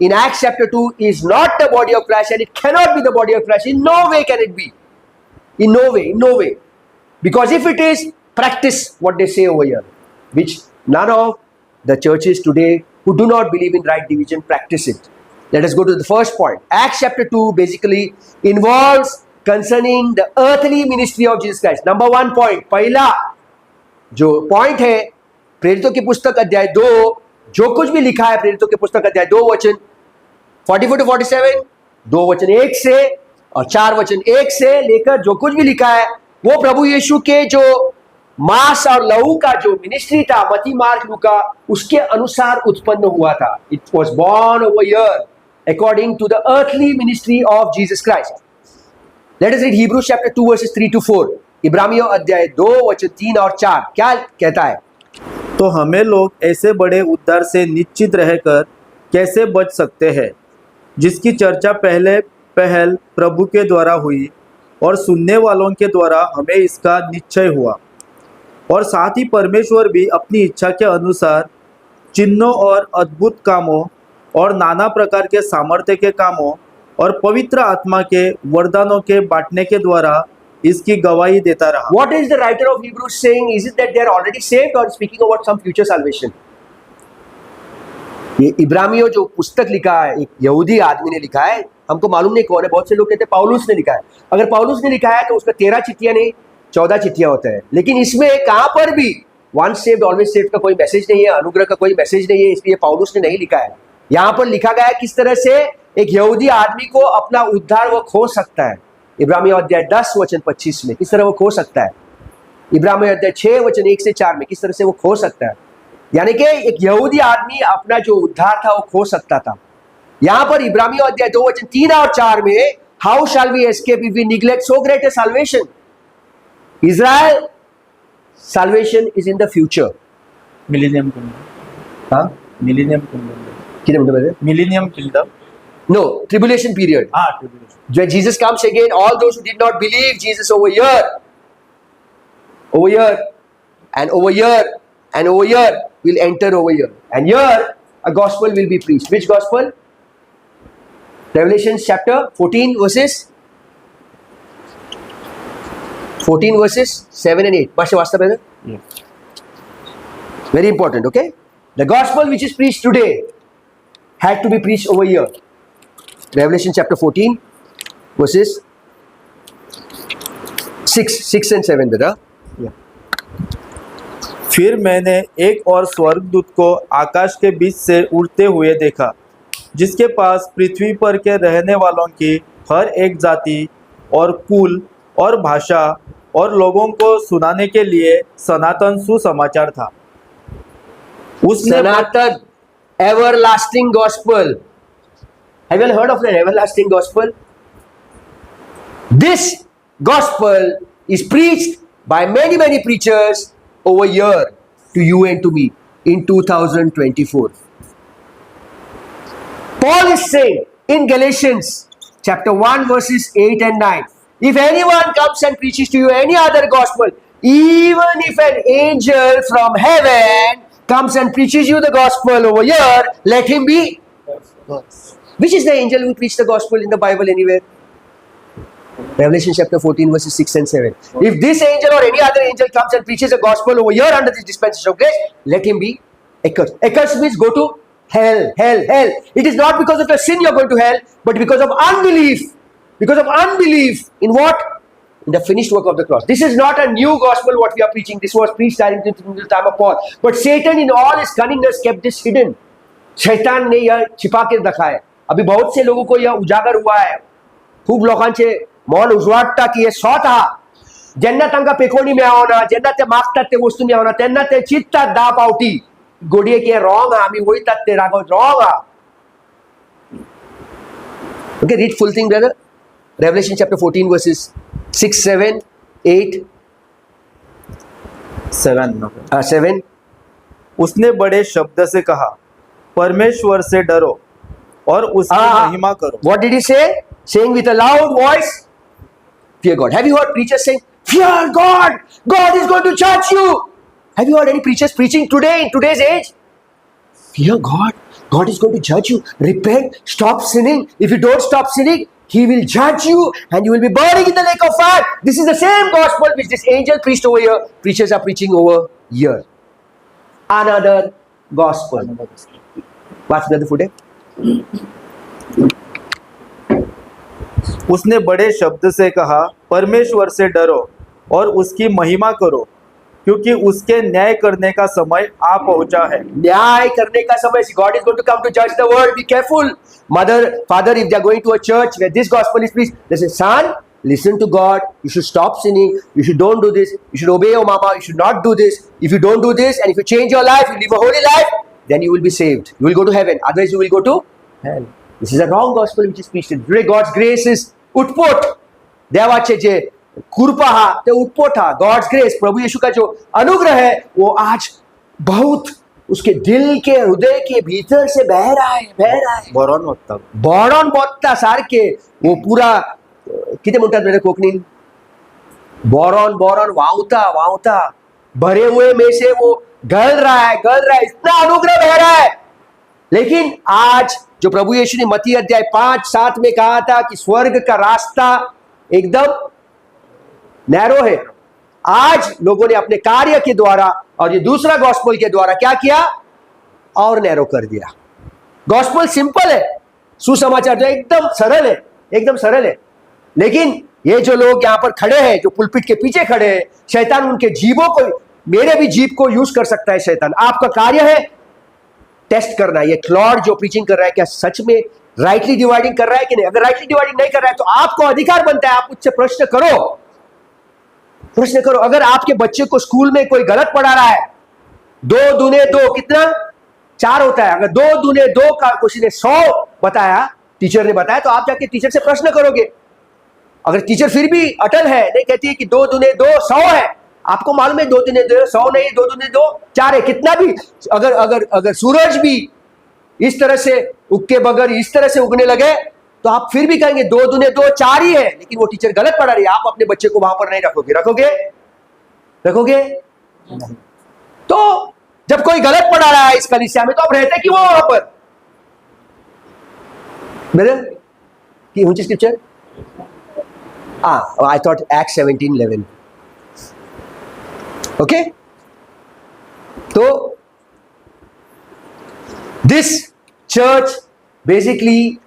in Acts chapter 2 is not the body of Christ, and it cannot be the body of Christ. In no way can it be. In no way, in no way. Because if it is, practice what they say over here, which none of the churches today who do not believe in right division practice it. Let us go to the first point. Acts chapter 2 basically involves concerning the earthly ministry of Jesus Christ. Number 1 point, पहला जो point है प्रेरितों की पुस्तक अध्याय 2, जो कुछ भी लिखा है प्रेरितों की पुस्तक अध्याय 2 वचन 44 to 47, 2 वचन 1 से और 4 वचन 1 से लेकर जो कुछ भी लिखा है वो प्रभु यीशु के जो मांस और लहू का जो मिनिस्ट्री था, मती, मार्क, लूका, उसके अनुसार उत्पन्न हुआ था. It was born over here according to the earthly ministry of Jesus Christ. Let us read Hebrews chapter 2 verses 3 to 4. इब्रानियों अध्याय 2 वचन 3 और 4 क्या कहता है? तो हमें लोग ऐसे बड़े उद्धार से निश्चित रहकर कैसे बच सकते हैं, जिसकी चर्चा पहल प्रभु के द्वारा हुई और सुनने वालों के द्वारा हमें इसका निश्चय हुआ. और साथ ही परमेश्वर भी अपनी इच्छा के अनुसार चिन्हों और अद्भुत कामों और नाना प्रकार के सामर्थ्य के कामों और पवित्र आत्मा के वरदानों के बांटने के द्वारा इसकी गवाही देता रहा. What is the writer of Hebrews saying? Is it that they are already saved or speaking about some future salvation? ये इब्रानियों जो पुस्तक लिखा है, एक यहूदी आदमी ने लिखा है, हमको मालूम नहीं कौन है. बहुत से लोग कहते हैं पौलुस ने लिखा है. अगर पौलुस ने लिखा है तो उसका 13 चिट्ठियां नहीं 14 चिट्ठियां होते हैं. लेकिन इसमें कहां पर भी वंस सेव्ड ऑलवेज सेव्ड का कोई मैसेज नहीं है, अनुग्रह का कोई मैसेज नहीं है, इसलिए पौलुस ने नहीं लिखा है. यहां पर लिखा गया है किस तरह से एक यहूदी आदमी को अपना उद्धार वो खो सकता है. इब्रानियों अध्याय 10 वचन 25 में किस तरह वो खो सकता है. इब्रानियों अध्याय 6 वचन 1 से 4 में किस तरह से वो खो सकता है. यानी कि एक यहूदी आदमी अपना जो उद्धार था वो खो सकता था. यहां पर इब्रानियों अध्याय 2 वचन 3 और 4 में how shall we escape if we neglect so great a salvation. Israel salvation is in the future. Millennium kingdom. हाँ, मिलेनियम किंगडम. कितने मतलब है? Millennium kingdom. No, tribulation period. Tribulation. When Jesus comes again, all those who did not believe Jesus over here, and over here, and over here will enter over here. And here a gospel will be preached. Which gospel? Revelation chapter 14 verses 7 and 8. Pastor, what's the brother? Yes. Very important, okay? The gospel which is preached today had to be preached over here. Revelation chapter 14, verses 6 and 7, brother. फिर मैंने एक और स्वर्गदूत को आकाश के बीच से उड़ते हुए देखा, जिसके पास पृथ्वी पर के रहने वालों की हर एक जाति और कुल और भाषा और लोगों को सुनाने के लिए सनातन सुसमाचार था। उसने Sanatan, everlasting gospel. Have you ever heard of an everlasting gospel? This gospel is preached by many preachers over here to you and to me in 2024. Paul is saying in Galatians chapter 1 verses 8 and 9, if anyone comes and preaches to you any other gospel, even if an angel from heaven comes and preaches you the gospel over here, let him be. Which is the angel who preached the gospel in the Bible anywhere? Revelation chapter 14 verses 6 and 7. If this angel or any other angel comes and preaches the gospel over here under this dispensation of grace, let him be accursed. Accursed means go to hell. It is not because of your sin you are going to hell, but because of unbelief. Because of unbelief in what? In the finished work of the cross. This is not a new gospel what we are preaching. This was preached in the time of Paul. But Satan in all his cunningness kept this hidden. शैतान ने यह छिपा के रखा है. अभी बहुत से लोगों को यह उजागर हुआ है. खूप लोकांचे मन उजवाडता की हे स्वतः ज्यांना तांका पेकोणी मेळवना, ज्यांना ते मागतात ते वस्तू मेळवना, त्यांना ते चित्तात दहा पावटी गोडये के रॉंग आम्ही वयतात ते रागव wrong. Okay, read full thing, brother. Revelation chapter 14 verses 6, 7, 8, 7. उसने बड़े शब्द से कहा, परमेश्वर से डरो और उसकी महिमा करो। What did he say? Saying with a loud voice, fear God. Have you heard preachers saying, fear God, God is going to judge you? Have you heard any preachers preaching today in today's age? Fear God, God is going to judge you. Repent, stop sinning. If you don't stop sinning, He will judge you and you will be burning in the lake of fire. This is the same gospel which this angel preached over here. Preachers are preaching over here. Another gospel. What's the other foot? उसने बड़े शब्द से कहा, परमेश्वर से डरो और उसकी महिमा करो, क्योंकि उसके न्याय करने का समय आ पहुंचा है। न्याय करने का समय. God is going to come to judge the world. Be careful. Mother, father, if they are going to a church where this gospel is preached, they say, son, listen to God. You should stop sinning. You should don't do this. You should obey your mama. You should not do this. If you don't do this and if you change your life, you live a holy life, then you will be saved. You will go to heaven. Otherwise, you will go to hell. This is a wrong gospel which is preached. Today, God's grace is utput. देवाचे जे कृपा हा ते उत्पोट हा. God's grace, प्रभु यीशु का जो अनुग्रह है वो आज बहुत उसके दिल के हृदय के भीतर से बह रहा है. बोरण बोत्ता सारखे वो पूरा किती म्हणतात मेरे कोकणी बोरण वावता भरे हुए में से वो गल रहा है. इतना अनुग्रह बह रहा है. लेकिन आज जो प्रभु यीशु ने मत्ती अध्याय 5-7 में कहा था कि स्वर्ग का रास्ता एकदम नैरो है, आज लोगों ने अपने कार्य के द्वारा और ये दूसरा गॉस्पेल के द्वारा क्या किया और नैरो कर दिया. गॉस्पेल सिंपल है, सुसमाचार जो एकदम सरल है. लेकिन ये जो लोग यहाँ पर खड़े हैं, जो पुलपिट के पीछे खड़े हैं, शैतान उनके जीवों को, मेरे भी जीव को यूज कर सकता है शैतान. आपका कार्य है टेस्ट करना. ये लॉर्ड जो प्रीचिंग कर रहा है क्या सच में राइटली डिवाइडिंग कर रहा है कि नहीं. अगर राइटली डिवाइडिंग नहीं कर रहा है तो आपको अधिकार बनता है, आप मुझसे प्रश्न करो. अगर आपके बच्चे को स्कूल में कोई गलत पढ़ा रहा है, 2 दूने 2 कितना 4 होता है. अगर 2 दूने 2 का किसी ने 100 बताया, टीचर ने बताया, तो आप जाके टीचर से प्रश्न करोगे. अगर टीचर फिर भी अटल है, नहीं कहती है कि 2 दूने 2 100 है, आपको मालूम है 2 दूने 2 100 नहीं, 2 दूने 2 4 है. कितना भी अगर सूरज भी इस तरह से उग के बगैर इस तरह से उगने लगे तो आप फिर भी कहेंगे 2 दूने 2 4 ही है, लेकिन वो टीचर गलत पढ़ा रही है. आप अपने बच्चे को वहां पर नहीं रखोगे. तो जब कोई गलत पढ़ा रहा है इस कलीसिया में, तो आप रहते क्यों वहां पर? मेरे की ऊंची scripture I thought act 17:11. Okay, तो This church basically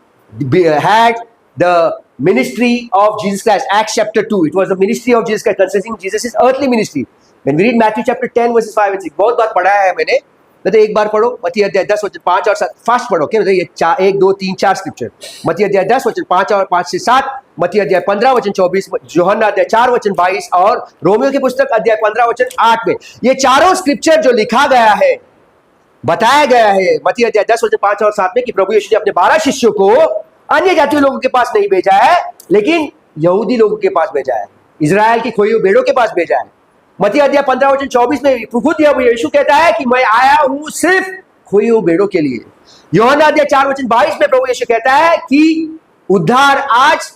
had the ministry of Jesus Christ. Acts chapter 2. It was the ministry of Jesus Christ, concerning Jesus' earthly ministry. When we read Matthew chapter 10 verses 5 and 6, बहुत बार पढ़ा है मैंने, मतलब एक बार पढ़ो, मत्ती अध्याय 10 वचन 5 और 7, फास्ट पढ़ो, क्या मतलब ये 1 2 3 4 स्क्रिप्चर, मत्ती अध्याय 10 वचन 5 और 5 से 7, मत्ती अध्याय 15 वचन 24, यूहन्ना अध्याय 4 वचन 22 और रोमियो की पुस्तक अध्याय 15 वचन 8 में ये चारों स्क्रिप्चर जो लिखा गया है, बताया गया है मत्ती अध्याय 10 वचन 5 और 7 में कि प्रभु यीशु ने अपने 12 शिष्यों को अन्य जातियों लोगों के पास नहीं भेजा है, लेकिन यहूदी लोगों के पास भेजा है, इजराइल की खोई हुई भेड़ों के पास भेजा है। मत्ती अध्याय 15 वचन 24 में खुद यीशु कहता है कि मैं आया हूं सिर्फ खोई हुई भेड़ों के लिए। यूहन्ना अध्याय 4 वचन 22 में प्रभु यीशु कहता है कि उद्धार आज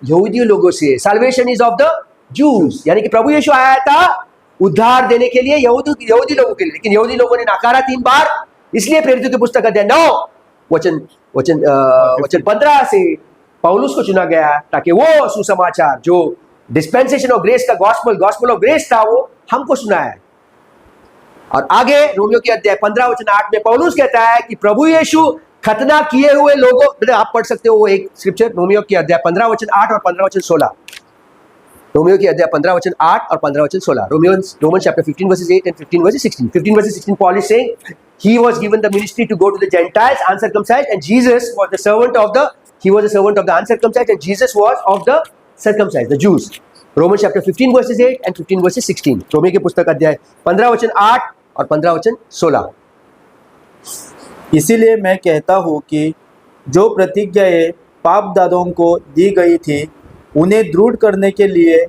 यहूदी लोगों से, salvation is of the Jews, यानी कि प्रभु यीशु आया था उद्धार देने के लिए यहूदी लोगों के लिए, लेकिन यहूदी लोगों ने नकारा 3 बार। इसलिए प्रेरितों की पुस्तक अध्याय 9 वचन 15 से पौलुस को चुना गया ताकि वो सुसमाचार जो डिस्पेंसेशन ऑफ ग्रेस का गॉस्पेल ऑफ ग्रेस था वो हमको सुनाया है। और आगे रोमियो की अध्याय 15 वचन 8 में पौलुस कहता है कि प्रभु यीशु खतना किए हुए लोगों, मतलब आप पढ़ सकते हो वो एक स्क्रिप्चर, रोमियो की अध्याय 15 वचन 8 और 15 वचन 16, रोमियो की अध्याय 15 वचन 8 और 15 वचन 16, Romans chapter 15 verses 8 and 15 verses 16. 15 verses 16 Paul is saying he was given the ministry to go to the Gentiles uncircumcised, and Jesus was the servant of the uncircumcised, and Jesus was of the circumcised, the Jews. Romans chapter 15 verses 8 and 15 verses 16. Romeo की पुस्तक अध्याय 15 वचन 8 और 15 वचन 16। इसीलिए मैं कहता हूँ कि जो प्रतिज्ञाएं पाप दादों को दी गई थी उन्हें दृढ़ करने के लिए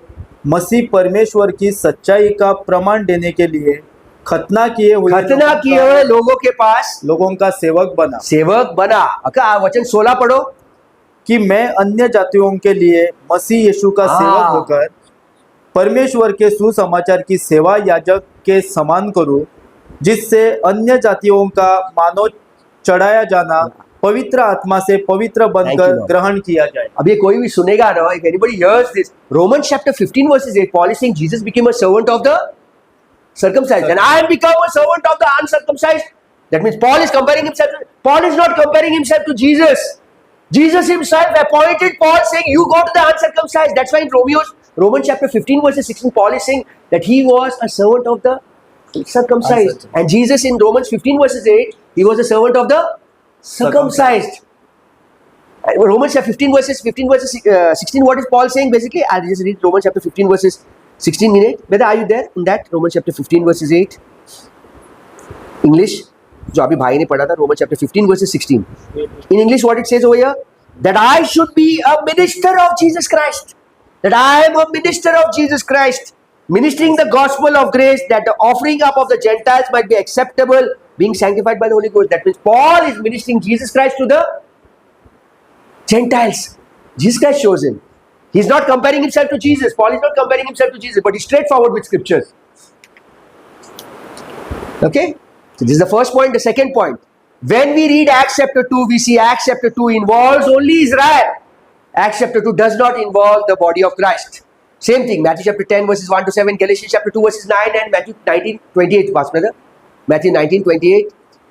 मसीह परमेश्वर की सच्चाई का प्रमाण देने के लिए खतना किए हुए लोगों के पास लोगों का सेवक बना। वचन 16 पढ़ो कि मैं अन्य जातियों के लिए मसीह यीशु का सेवक होकर परमेश्वर के सुसमाचार की सेवा याजक के समान करूं, जिससे अन्य जातियों का मानव चढ़ाया जाना पवित्र आत्मा से पवित्र बनकर ग्रहण किया जाए। अब ये कोई भी सुनेगा ना, if anybody hears this, Romans chapter 15 verses 8, Paul is saying Jesus became a servant of the circumcised, and I have become a servant of the uncircumcised. That means Paul is comparing himself. Paul is not comparing himself to Jesus. Jesus himself appointed Paul, saying, "You go to the uncircumcised." That's why in Romans chapter 15 verses 16, Paul is saying that he was a servant of the circumcised, and Jesus in Romans 15 verses 8, he was a servant of the circumcised. Romans chapter 15 verses 16. What is Paul saying basically? I'll just read Romans chapter 15 verses 16 minute. Whether are you there in that Romans chapter 15 verses 8 English? जो अभी भाई ने पढ़ा था, Romans chapter 15 verses 16. In English, what it says over here, that I should be a minister of Jesus Christ. That I am a minister of Jesus Christ, ministering the gospel of grace, that the offering up of the Gentiles might be acceptable, being sanctified by the Holy Ghost. That means Paul is ministering Jesus Christ to the Gentiles. Jesus Christ shows him. He's not comparing himself to Jesus. Paul is not comparing himself to Jesus, but he's straightforward with scriptures. Okay? So this is the first point. The second point, when we read Acts chapter 2, we see Acts chapter 2 involves only Israel. Acts chapter 2 does not involve the body of Christ. Same thing, Matthew chapter 10 verses 1 to 7, Galatians chapter 2 verses 9, and Matthew 19:28, brother. Matthew 19:28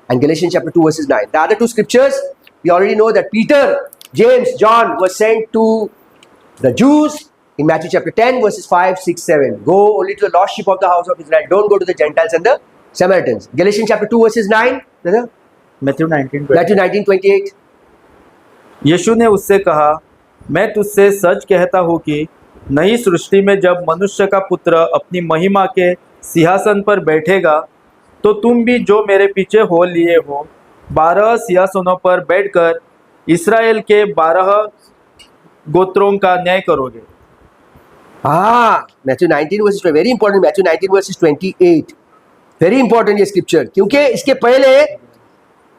and Galatians chapter 2 verses 9. The other two scriptures, we already know that Peter, James, John were sent to the Jews in Matthew chapter 10 verses 5, 6, 7. Go only to the lost sheep of the house of Israel. Don't go to the Gentiles and the Samaritans. Galatians chapter 2 verses 9, brother. Matthew 19:28. यीशु ने उससे कहा, मैं तुझसे सच कहता हूँ कि नई सृष्टि में जब मनुष्य का पुत्र अपनी महिमा के सिंहासन पर बैठेगा, तो तुम भी जो मेरे पीछे हो लिए हो 12 सिंहासनों पर बैठकर इस्राएल के 12 गोत्रों का न्याय करोगे। Matthew 19 verses, very important. Matthew 19 verses 28, very important ये स्क्रिप्चर, क्योंकि इसके पहले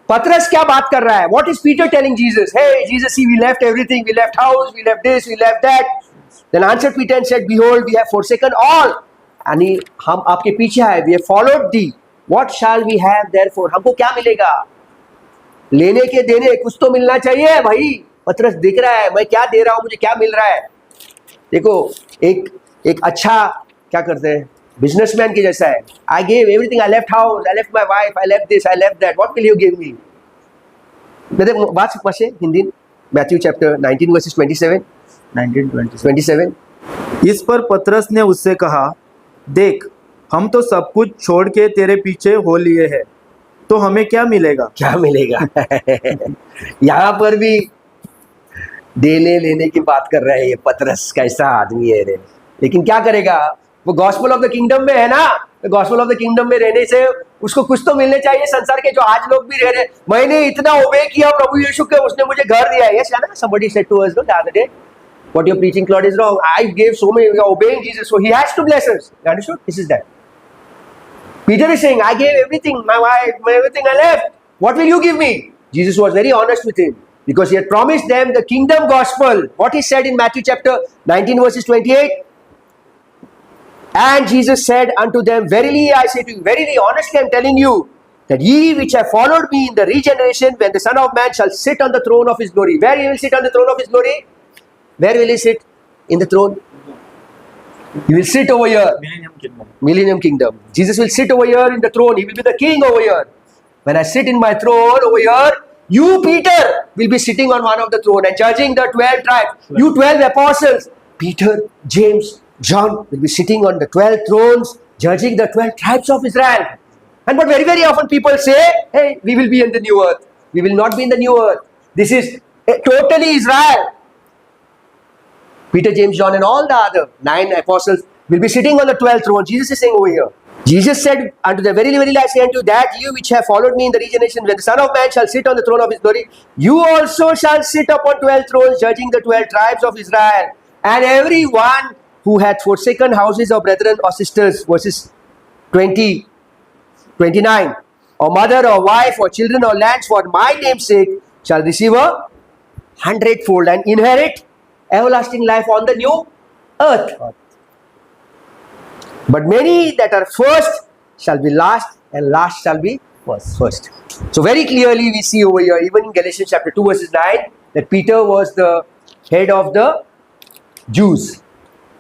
पतरस क्या बात कर रहा है? What is Peter telling Jesus? Hey, Jesus, see, we left everything. We left house, we left this, we left that. Then answered Peter and said, behold, we have forsaken all. And हम आपके पीछे आए. We have followed thee. What shall we have therefore? हमको क्या मिलेगा? लेने के देने कुछ तो मिलना चाहिए भाई. पतरस देख रहा है, मैं क्या दे रहा हूँ, मुझे क्या मिल रहा है. देखो, एक अच्छा क्या करते हैं, बिजनेसमैन के जैसा है. I gave everything. I left house, I left my wife, I left this, I left that. What will you give me? Brother, watch Mashe, Hindi, Matthew chapter 19 verses 27, 19:27 27. इस पर पतरस ने उससे कहा, देख, हम तो सब कुछ छोड़ के तेरे पीछे हो लिए हैं, तो हमें क्या मिलेगा? क्या मिलेगा? यहाँ पर भी देने लेने की बात कर रहे हैं, ये पतरस कैसा आदमी है रे। लेकिन क्या करेगा, वो गॉस्पेल ऑफ द किंगडम में है ना, तो गॉस्पेल ऑफ द किंगडम में रहने से उसको कुछ तो मिलने चाहिए संसार के जो आज लोग भी रह रहे। मैंने इतना ओबे किया प्रभु यीशु के, उसने मुझे घर दिया। यस ना, somebody said to us the other day, what you're preaching, Claude, is wrong. I gave so many, we are obeying Jesus, so he has to bless us. You understood? This is that. Peter is saying, I gave everything, my wife, everything I left. What will you give me? Jesus was very honest with him because he had promised them the kingdom gospel. What he said in Matthew chapter 19 verses 28. And Jesus said unto them, verily I say to you, verily honestly I am telling you, that ye which have followed me in the regeneration, when the Son of Man shall sit on the throne of his glory. Where he will sit on the throne of his glory? Where will he sit in the throne? He will sit over here. Millennium Kingdom. Millennium Kingdom. Jesus will sit over here in the throne. He will be the king over here. When I sit in my throne over here, you, Peter, will be sitting on one of the throne and judging the 12 tribes. You 12 apostles, Peter, James, John, will be sitting on the 12 thrones, judging the 12 tribes of Israel. And but very, very often people say, hey, we will be in the new earth. We will not be in the new earth. This is totally Israel. Peter, James, John, and all the other 9 apostles will be sitting on the 12th throne. Jesus is saying over here. Jesus said unto them, verily, verily, I say unto you, that you which have followed me in the regeneration, when the Son of Man shall sit on the throne of his glory, you also shall sit upon 12 thrones, judging the 12 tribes of Israel. And every one who hath forsaken houses or brethren or sisters, verses 20, 29, or mother or wife or children or lands for my name's sake, shall receive 100-fold and inherit everlasting life on the new earth. But many that are first shall be last, and last shall be first. So very clearly we see over here, even in Galatians chapter 2 verses 9, that Peter was the head of the Jews.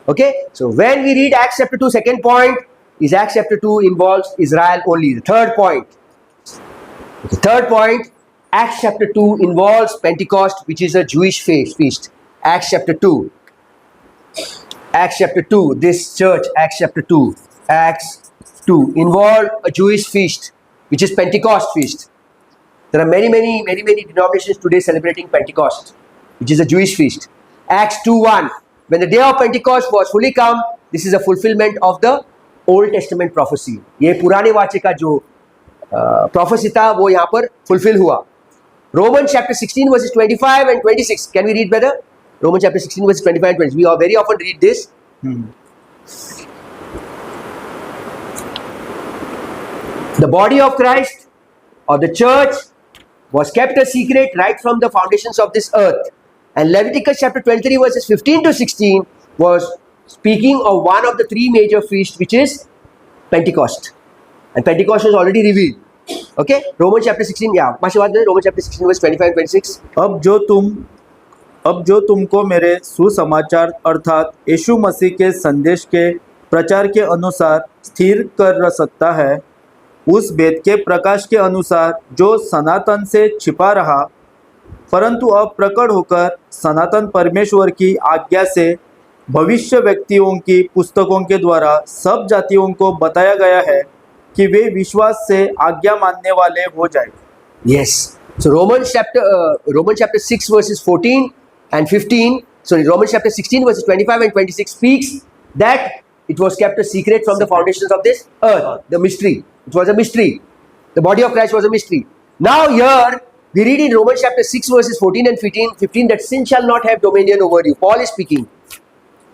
Okay, so when we read Acts chapter 2, second point is Acts chapter 2 involves Israel only. The third point, Acts chapter 2 involves Pentecost, which is a Jewish feast. Acts chapter 2, this church, Acts 2 involved a Jewish feast, which is Pentecost feast. There are many denominations today celebrating Pentecost, which is a Jewish feast. Acts 2:1, when the day of Pentecost was fully come, this is a fulfillment of the Old Testament prophecy. ये पुराने वाचे का जो prophecy था वो यहाँ पर fulfill हुआ. Romans chapter 16 verses 25 and 26. Can we read better? Romans chapter 16 verses 25 and 26. We very often read this. The body of Christ or the church was kept a secret right from the foundations of this earth. And Leviticus chapter 23 verses 15 to 16 was speaking of one of the 3 major feasts, which is Pentecost. And Pentecost was already revealed. Okay? Romans chapter 16, yeah. Romans chapter 16 verse 25 and 26. अब जो तुमको मेरे सुसमाचार अर्थात यीशु मसीह के संदेश के प्रचार के अनुसार स्थिर कर सकता है, उस भेद के प्रकाश के अनुसार जो सनातन से छिपा रहा, परंतु अब प्रकट होकर सनातन परमेश्वर की आज्ञा से भविष्य व्यक्तियों की पुस्तकों के द्वारा सब जातियों को बताया गया है कि वे विश्वास से आज्ञा मानने वाले हो जाए. Yes. So Romans chapter 6 verses 14 and 15. Sorry, Romans chapter 16 verses 25 and 26 speaks that it was kept a secret from the foundations of this earth. The mystery. It was a mystery. The body of Christ was a mystery. Now here we read in Romans chapter 6 verses 14 and 15 that sin shall not have dominion over you. Paul is speaking.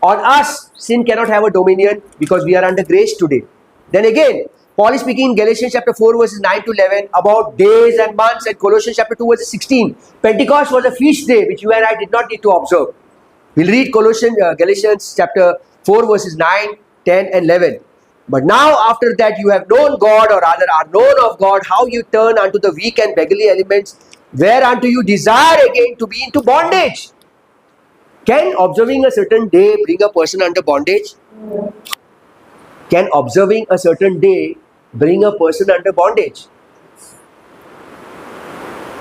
On us, sin cannot have a dominion because we are under grace today. Then again, Paul is speaking in Galatians chapter 4 verses 9 to 11 about days and months, and Colossians chapter 2 verses 16. Pentecost was a feast day which you and I did not need to observe. We'll read Galatians chapter 4 verses 9, 10 and 11. But now after that you have known God, or rather are known of God, how you turn unto the weak and beggarly elements, whereunto you desire again to be into bondage. Can observing a certain day bring a person under bondage? Can observing a certain day bring a person under bondage?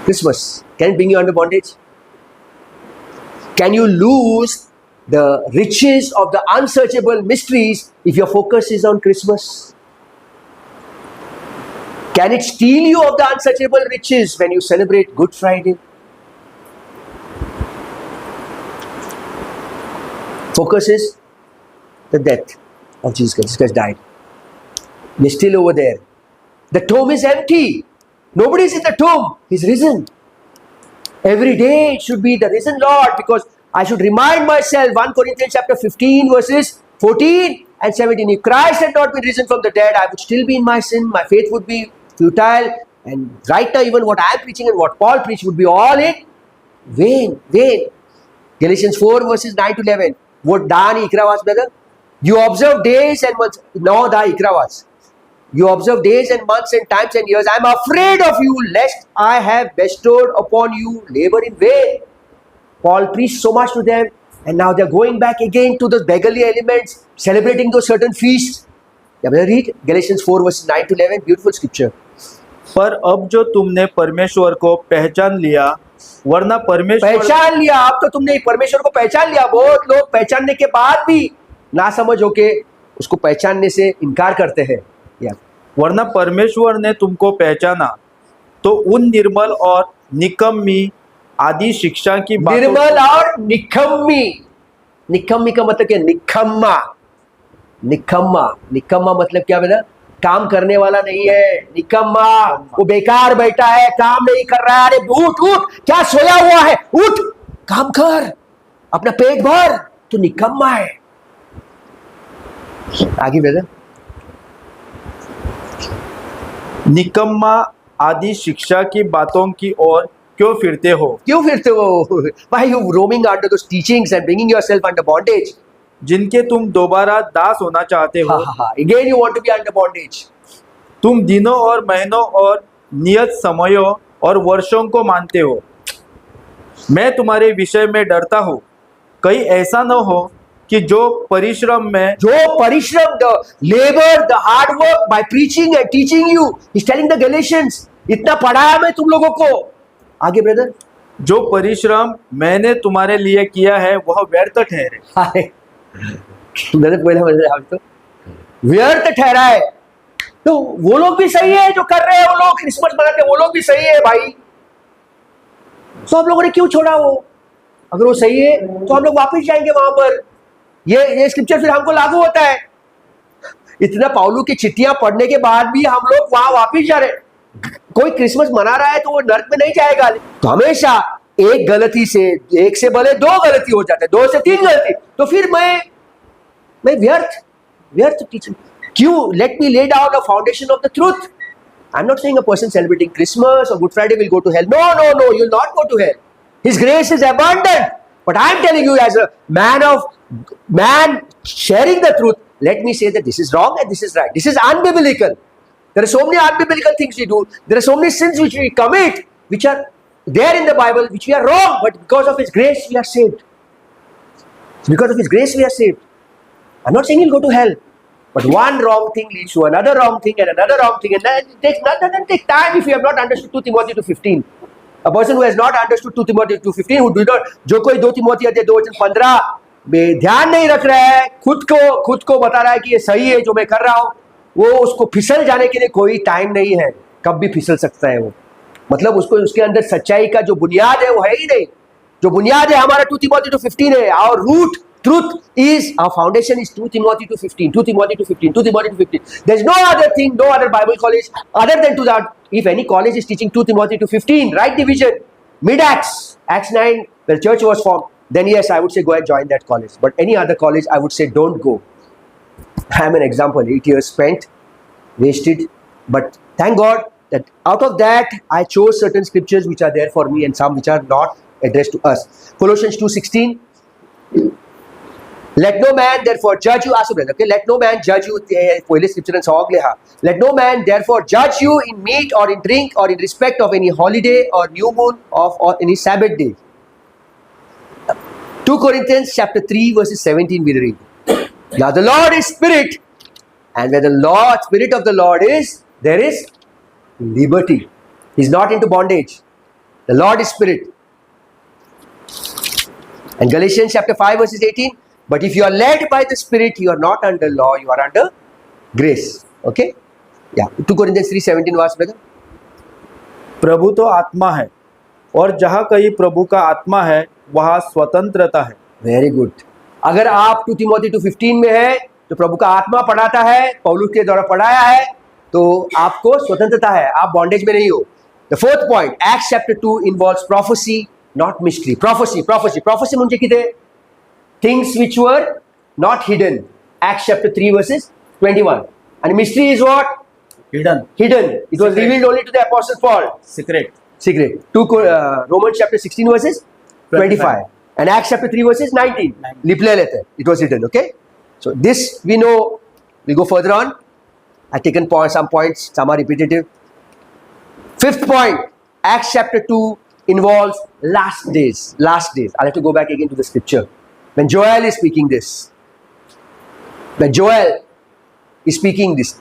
Christmas, can it bring you under bondage? Can you lose the riches of the unsearchable mysteries if your focus is on Christmas? Can it steal you of the unsearchable riches when you celebrate Good Friday? Focus is the death of Jesus Christ. Jesus Christ died. We're still over there. The tomb is empty. Nobody is in the tomb. He's risen. Every day it should be the risen Lord, because I should remind myself, 1 Corinthians chapter 15 verses 14 and 17. If Christ had not been risen from the dead, I would still be in my sin. My faith would be futile. And right now, even what I am preaching and what Paul preached would be all in vain. Vain. Galatians 4 verses 9 to 11. What Dan Ikra was, brother? You observe days and months. No, da Ikra was. You observe days and months and times and years. I am afraid of you, lest I have bestowed upon you labor in vain. Paul preached so much to them, and now they're going back again to those beggarly elements, celebrating those certain feasts. Yeah, brother, read Galatians 4 verses 9 to 11. Beautiful scripture. पर अब जो तुमने परमेश्वर को पहचान लिया, वरना परमेश्वर पहचान लिया. अब तो तुमने परमेश्वर को पहचान लिया. बहुत लोग पहचानने के बाद भी ना समझ होके उसको पहचानने से इनकार करते हैं. वरना परमेश्वर ने तुमको पहचाना तो उन निर्मल और निकम्मी आदि शिक्षा की निर्मल और निकम्मी. निकम्मी का मतलब क्या? निकम्मा. निकम्मा. निकम्मा मतलब क्या बेटा? काम करने वाला नहीं है. निकम्मा वो बेकार बैठा है, काम नहीं कर रहा है. अरे उठ उठ, क्या सोया हुआ है? उठ, काम कर, अपना पेट भर. तो निकम्मा है. आगे बेटा. निकम्मा आदि शिक्षा की बातों की ओर क्यों फिरते हो? क्यों फिरते हो? Why you roaming under those teachings and bringing yourself under bondage? जिनके तुम दोबारा दास होना चाहते हो. Again you want to be under bondage. तुम दिनों और महीनों और नियत समयों और वर्षों को मानते हो. मैं तुम्हारे विषय में डरता हूँ, कहीं ऐसा न हो कि जो परिश्रम, the labor, the hard work by preaching and teaching you, he's telling the Galatians, इतना पढ़ाया मैं तुम लोगों को. आगे ब्रदर. जो परिश्रम मैंने तुम्हारे लिए किया है वह व्यर्थ ठहरे. तो व्यर्थ ठहरा है. तो वो लोग भी सही है जो कर रहे हैं, वो लोग क्रिसमस मनाते हैं, वो लोग भी सही है भाई. तो हम लोगों ने क्यों छोड़ा वो? अगर वो सही है तो हम लोग वापस जाएंगे वहां पर. ये स्क्रिप्चर फिर हमको लागू होता है. इतना पाउलू की चिट्ठियां पढ़ने के बाद भी हम लोग वहां वापस जा रहे. कोई क्रिसमस मना रहा है तो वो नर्क में नहीं जाएगा. तो हमेशा एक गलती से, एक से भले दो गलती हो जाते हैं, 2 से 3 गलती, तो फिर मैं व्यर्थ टीचिंग क्यों? Let me lay down the foundation of the truth. I am not saying a person celebrating Christmas और Good Friday will go to hell. No, you will not go to hell. His grace is abundant. But I am telling you, as a man sharing the truth, let me say that this is wrong and this is right. This is unbiblical. There are so many unbiblical things we do. There are so many sins which we commit, which are there in the Bible, which we are wrong. But because of His grace, we are saved. Because of His grace, we are saved. I'm not saying you'll go to hell. But one wrong thing leads to another wrong thing and another wrong thing. And that doesn't take time if you have not understood 2 Timothy 2:15. A person who has not understood 2 Timothy 2:15, who do not, जो कोई 2 तिमोथी अध्याय 2:15 में ध्यान नहीं रख रहा है, खुद को बता रहा है कि ये सही है जो मैं कर रहा हूँ, वो उसको फिसल जाने के लिए कोई टाइम नहीं है. कब भी फिसल सकता है वो. मतलब उसके अंदर सच्चाई का जो बुनियाद है वो है ही नहीं. जो बुनियाद है हमारा 2 Timothy 2:15 है. Our root truth is, our foundation is 2 Timothy 2:15. 2 Timothy 2:15. 2 Timothy 2:15. There's no other thing, no other Bible college other than to that. If any college is teaching 2 Timothy 2:15, right division, mid-Acts, Acts 9, the church was formed, then yes, I would say go and join that college. But any other college, I would say don't go. I'm an example. 8 years spent, wasted. But thank God that out of that, I chose certain scriptures which are there for me and some which are not addressed to us. Colossians 2:16. Let no man therefore judge you. Okay, let no man judge you. पहले scripture and song लेहा. Let no man therefore judge you in meat or in drink or in respect of any holiday or new moon or any Sabbath day. 2 Corinthians chapter 3 verses 17 we read. Now the Lord is spirit, and where the spirit of the Lord is, there is liberty. He's not into bondage. The Lord is spirit. And Galatians chapter 5 verses 18, but if you are led by the spirit, you are not under law, you are under grace. Okay? Yeah. 2 Corinthians 3:17 verse, brother. प्रभु तो आत्मा है और जहाँ कहीं प्रभु का आत्मा है वहाँ स्वतंत्रता है। Very good. अगर आप 2 तिमोथी 2:15 में है तो प्रभु का आत्मा पढ़ाता है, पौलुस के द्वारा पढ़ाया है, तो आपको स्वतंत्रता है, आप बॉन्डेज में नहीं हो। The fourth point, Acts chapter 2 involves prophecy not mystery. Prophecy म्हणजे किती? Things which were not hidden, acts chapter 3 versus 21. and mystery is what? Hidden, It was revealed only to the apostle Paul. Secret, Secret. Romans chapter 16 verses 25 and Acts chapter 3 verses 19. लिपले लेते हैं. It was hidden. Okay. So this we know. We go further on. I've taken some points. Some are repetitive. Fifth point. Acts chapter 2 involves last days. Last days. I'll have to go back again to the scripture. When Joel is speaking this.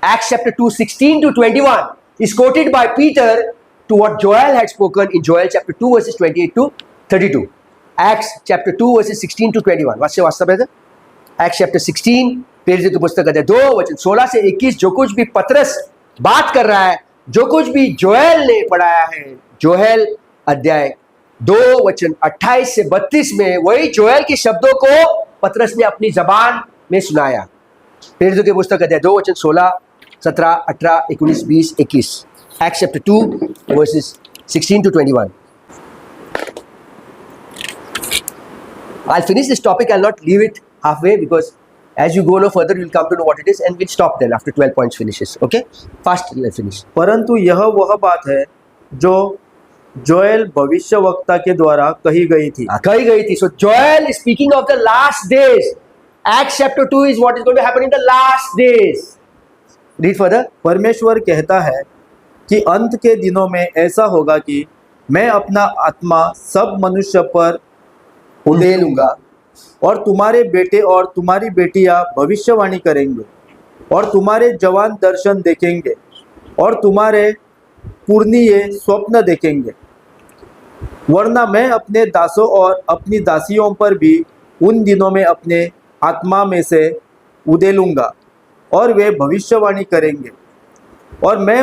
Acts chapter 2, 16 to 21 is quoted by Peter to what Joel had spoken in Joel chapter 2 verses 28 to 32. Acts chapter 2 verses 16 to 21. वास्य वास्तव है? Acts chapter 16 प्रेरितों की पुस्तक अध्याय 2 वचन 16 से 21, जो कुछ भी पतरस बात कर रहा है, जो कुछ भी जोएल ने पढ़ाया है, जोएल अध्याय 2 वचन 28 से 32 में वही जोएल के शब्दों को पतरस ने अपनी जबान में सुनाया। प्रेरितों की पुस्तक अध्याय 2 वचन 16, 17, 18, 19, 20, 21. Acts chapter 2 verses 16 to 21. I'll finish this topic. I'll not leave it halfway because as you go no further, you'll come to know what it is, and we'll stop then after 12 points finishes. Okay? Fast, let's finish. परंतु यह वह बात है जो Joel भविष्यवक्ता के द्वारा कही गई थी। कही गई थी. So Joel is speaking of the last days. Acts chapter 2 is what is going to happen in the last days. Read further. परमेश्वर कहता है कि अंत के दिनों में ऐसा होगा कि मैं अपना आत्मा सब मनुष्य पर उंडेलूंगा और तुम्हारे बेटे और तुम्हारी बेटियां भविष्यवाणी करेंगे और तुम्हारे जवान दर्शन देखेंगे और तुम्हारे पुरनिये स्वप्न देखेंगे, वरना मैं अपने दासों और अपनी दासियों पर भी उन दिनों में अपने आत्मा में से उदेलूंगा और वे भविष्यवाणी करेंगे और मैं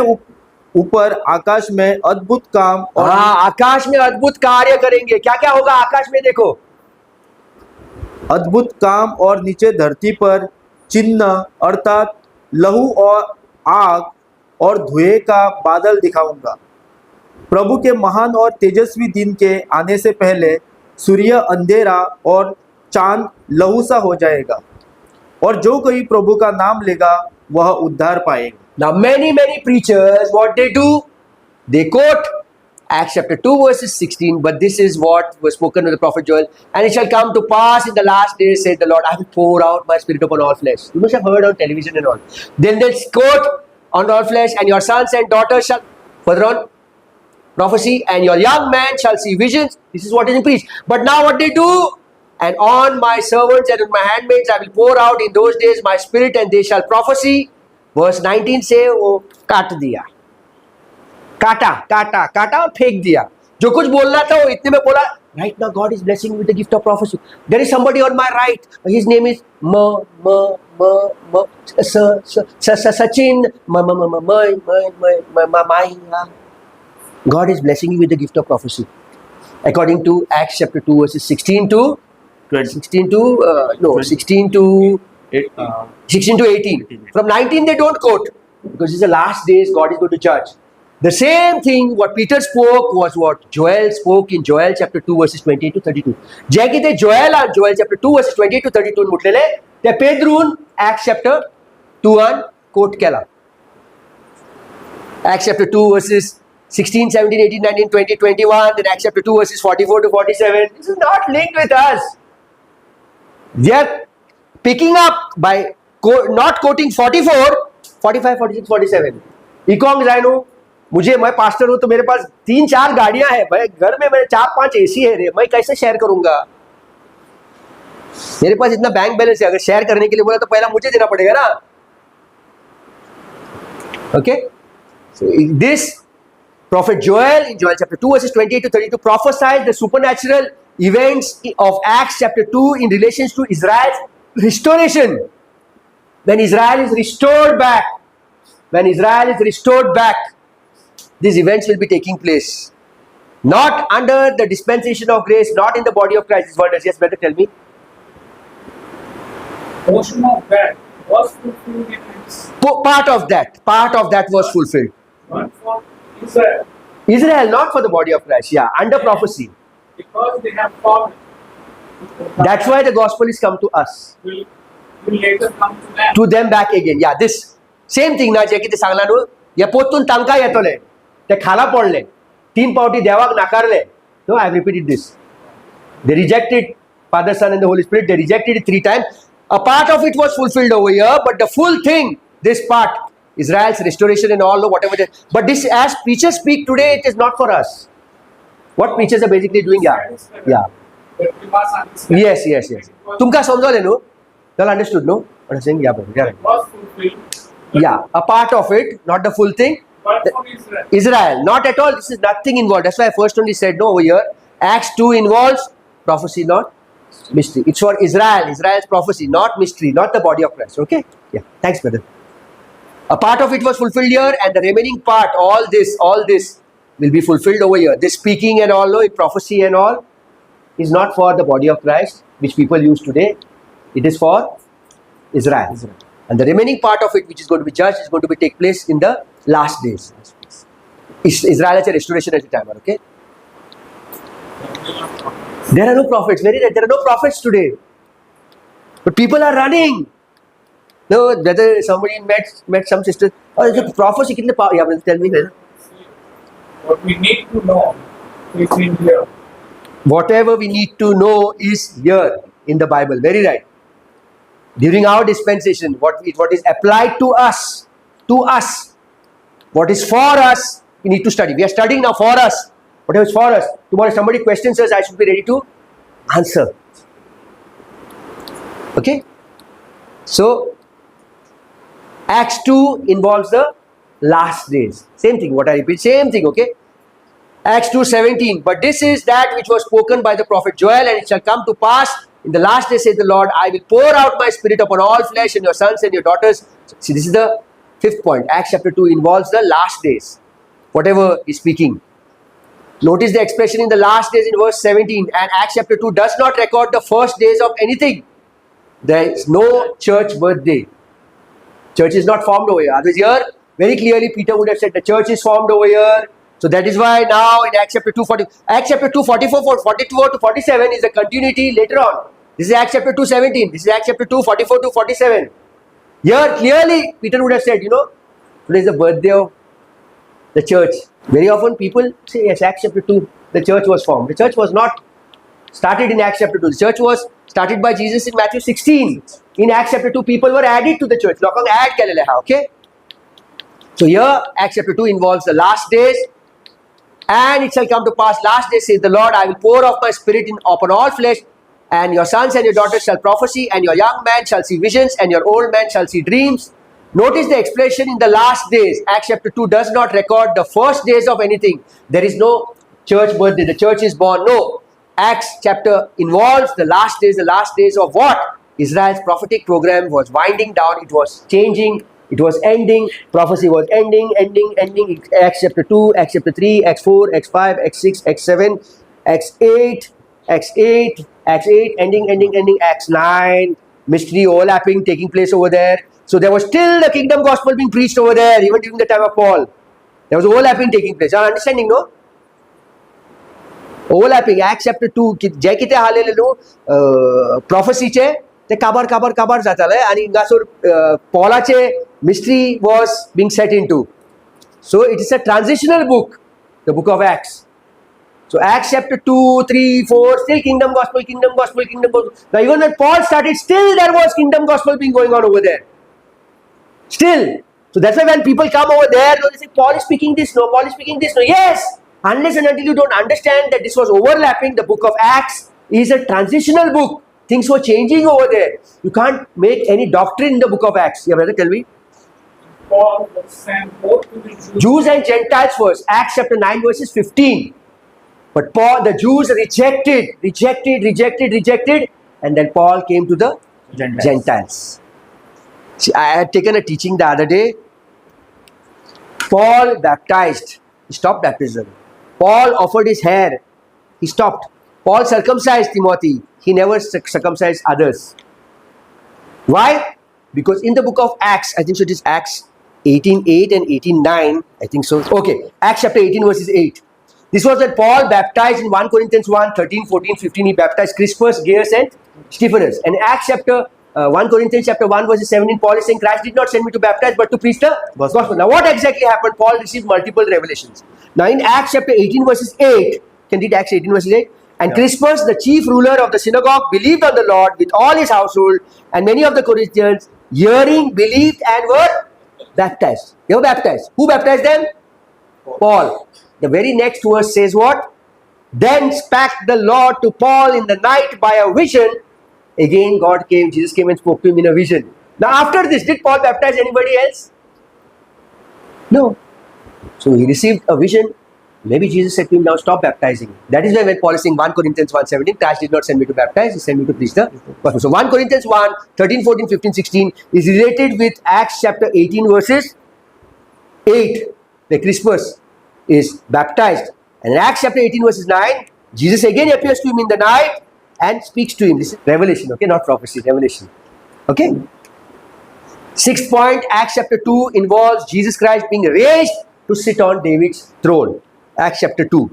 ऊपर आकाश में अद्भुत काम और आकाश में अद्भुत कार्य करेंगे। क्या क्या होगा आकाश में? देखो, अद्भुत काम और नीचे धरती पर चिन्ह अर्थात लहू और आग और धुएं का बादल दिखाऊंगा। प्रभु के महान और तेजस्वी दिन के आने से पहले सूर्य अंधेरा और चांद लहू सा हो जाएगा और जो कोई प्रभु का नाम लेगा वह उद्धार पाएगा। Now many preachers, what they do? They quote Acts chapter 2 verses 16, but this is what was spoken to the prophet Joel. And it shall come to pass in the last days, said the Lord, I will pour out my spirit upon all flesh. You must have heard on television and all. Then they'll quote on all flesh, and your sons and daughters shall, further on, prophecy, and your young man shall see visions. This is what is preached. But now what they do? And on my servants and on my handmaids I will pour out in those days my spirit and they shall prophesy. Verse 19 से वो काट दिया, काटा और फेंक दिया। जो कुछ बोलना था वो इतने में बोला। Right now God is blessing me with the gift of prophecy. There is somebody on my right. His name is Sachin. God is blessing you with the gift of prophecy. According to Acts chapter 2 verses 16 to 18. From 19 they don't quote because it's the last days, God is going to judge. The same thing what Peter spoke was what Joel spoke in Joel chapter 2 verses 28 to 32. जे किती Joel and Joel chapter 2 verses 28 to 32 म्हटलेले ते पेद्रून Acts chapter 2 and quote केला. Acts chapter 2 verses 16, 17, 18, 19, 20, 21, then Acts chapter 2 verses 44 to 47. This is not linked with us. They are picking up by not quoting 44, 45, 46, 47. E-com designer, मैं pastor हूं तो मेरे पास 3-4 गाड़ियां हैं भाई, घर में मेरे 4-5 एसी है रे, मैं कैसे शेयर करूंगा? मेरे पास इतना बैंक बैलेंस है, अगर शेयर करने के लिए बोला तो पहला मुझे देना पड़ेगा ना। Okay, so this Prophet Joel in Joel chapter 2 verses 28 to 32 prophesied the supernatural events of Acts chapter 2 in relation to Israel's restoration. When Israel is restored back, these events will be taking place. Not under the dispensation of grace, not in the body of Christ. This word is, yes, brother, tell me. Portion of that was fulfilled in its Part of that was fulfilled. one for Israel, Israel, not for the body of Christ. Yeah, under prophecy. because they have fallen. That's why the gospel is come to us. will later come to them. To them back again. Yeah, this same thing ना जे किती सांगला नु या पोतून तांका येतले ते खाला पडले 3 पावटी देवाक नाकारले. No, I have repeated this. They rejected Father, Son and the Holy Spirit. They rejected it 3 times. A part of it was fulfilled over here, but the full thing, this part, Israel's restoration and all, whatever. But this, as preachers speak today, it is not for us. What preachers are basically doing, yeah. But we must understand. Yes. तुमका समजले नु? Well understood, no? What I'm saying, yeah, brother. Yeah. It was fulfilled. Yeah, a part of it, not the full thing. But for Israel. Israel, not at all. This is nothing involved. That's why I first only said no over here. Acts 2 involves prophecy, not mystery. It's for Israel, Israel's prophecy, not mystery, not the body of Christ. Okay? Yeah. Thanks, brother. A part of it was fulfilled here, and the remaining part, all this will be fulfilled over here. This speaking and all, prophecy and all, is not for the body of Christ, which people use today. It is for Israel. And the remaining part of it, which is going to be judged, is going to take place in the last days. Israel has a restoration at the time, okay? There are no prophets. There are no prophets today. But people are running. No, whether somebody met some sister. Oh, the prophecy kitne power. Yeah, tell me. What we need to know is in here. Whatever we need to know is here in the Bible. Very right. During our dispensation, what is applied to us, what is for us, we need to study. We are studying now for us. Whatever is for us. Tomorrow somebody questions us, I should be ready to answer. Okay? So, Acts 2 involves the last days. Same thing, what I repeat, same thing, okay? Acts 2:17. But this is that which was spoken by the prophet Joel, and it shall come to pass in the last day, says the Lord, I will pour out my spirit upon all flesh, and your sons and your daughters. See, this is the 5th point. Acts chapter 2 involves the last days. Whatever is speaking. Notice the expression in the last days in verse 17. And Acts chapter 2 does not record the first days of anything. There is no church birthday. Church is not formed over here. Otherwise, here, very clearly, Peter would have said the church is formed over here. So that is why now in Acts chapter 2, Acts chapter 2, 44 to 47 is a continuity later on. This is Acts chapter 2, 17. This is Acts chapter 2, 44 to 47. Here, clearly, Peter would have said, today is the birthday of the church. Very often people say, yes, Acts chapter 2, the church was formed. The church was not started in Acts chapter 2. The church was started by Jesus in Matthew 16. In Acts chapter 2, people were added to the church. Okay? So here, Acts chapter 2 involves the last days. And it shall come to pass, last day, says the Lord, I will pour off my spirit upon all flesh, and your sons and your daughters shall prophesy, and your young man shall see visions, and your old man shall see dreams. Notice the expression in the last days. Acts chapter 2 does not record the first days of anything. There is no church birthday, the church is born. No. Acts chapter involves the last days of what? Israel's prophetic program was winding down, it was changing, it was ending, prophecy was ending. Acts chapter 2, Acts chapter 3, Acts 4, Acts 5, Acts 6, Acts 7, Acts 8, ending, Acts 9, mystery overlapping, taking place over there. So there was still the kingdom gospel being preached over there, even during the time of Paul. There was overlapping taking place. Are you understanding, no? Overlapping, Acts chapter 2, जे किती आलेले no prophecyचे ते काबार जाताले आणि इंगासोर Paulaचे mystery was being set into. So it is a transitional book, the book of Acts. So Acts chapter 2, 3, 4, still kingdom gospel. Now even when Paul started, still there was kingdom gospel being going on over there. Still. So that's why when people come over there, they say, Paul is speaking this, no. Yes. Unless and until you don't understand that this was overlapping, the book of Acts is a transitional book. Things were changing over there. You can't make any doctrine in the book of Acts. Yeah, brother, tell me. Paul was sent both to the Jews and Gentiles first. Acts chapter 9 verses 15. But Paul, the Jews rejected, and then Paul came to the Gentiles. See, I had taken a teaching the other day. Paul baptized. He stopped baptism. Paul offered his hair. He stopped. Paul circumcised Timothy. He never circumcised others. Why? Because in the book of Acts, I think so it is Acts 18:8 and 18:9. I think so. Okay, Acts chapter 18 verses 8. This was that Paul baptized in 1 Corinthians 1, 13, 14, 15. He baptized Crispus, Gaius and Stephanus. And Acts chapter 1 Corinthians chapter 1 verses 17, Paul is saying, Christ did not send me to baptize but to preach the gospel. Now what exactly happened? Paul received multiple revelations. Now in Acts chapter 18 verses 8, can read Acts 18 verses 8? And Crispus, the chief ruler of the synagogue, believed on the Lord with all his household, and many of the Corinthians, hearing, believed and were baptized. They were baptized. Who baptized them? Paul. The very next verse says what? Then spake the Lord to Paul in the night by a vision. Again God came, Jesus came and spoke to him in a vision. Now after this, did Paul baptize anybody else? No. So he received a vision. Maybe Jesus said to him, now stop baptizing. That is why when Paul is saying 1 Corinthians 1:17, Christ did not send me to baptize, he sent me to preach the gospel. So 1 Corinthians 1, 13, 14, 15, 16 is related with Acts chapter 18 verses 8, where Crispus is baptized. And in Acts chapter 18 verses 9, Jesus again appears to him in the night and speaks to him. This is revelation, okay, not prophecy, revelation. Okay? Sixth point, Acts chapter 2 involves Jesus Christ being raised to sit on David's throne. Acts chapter 2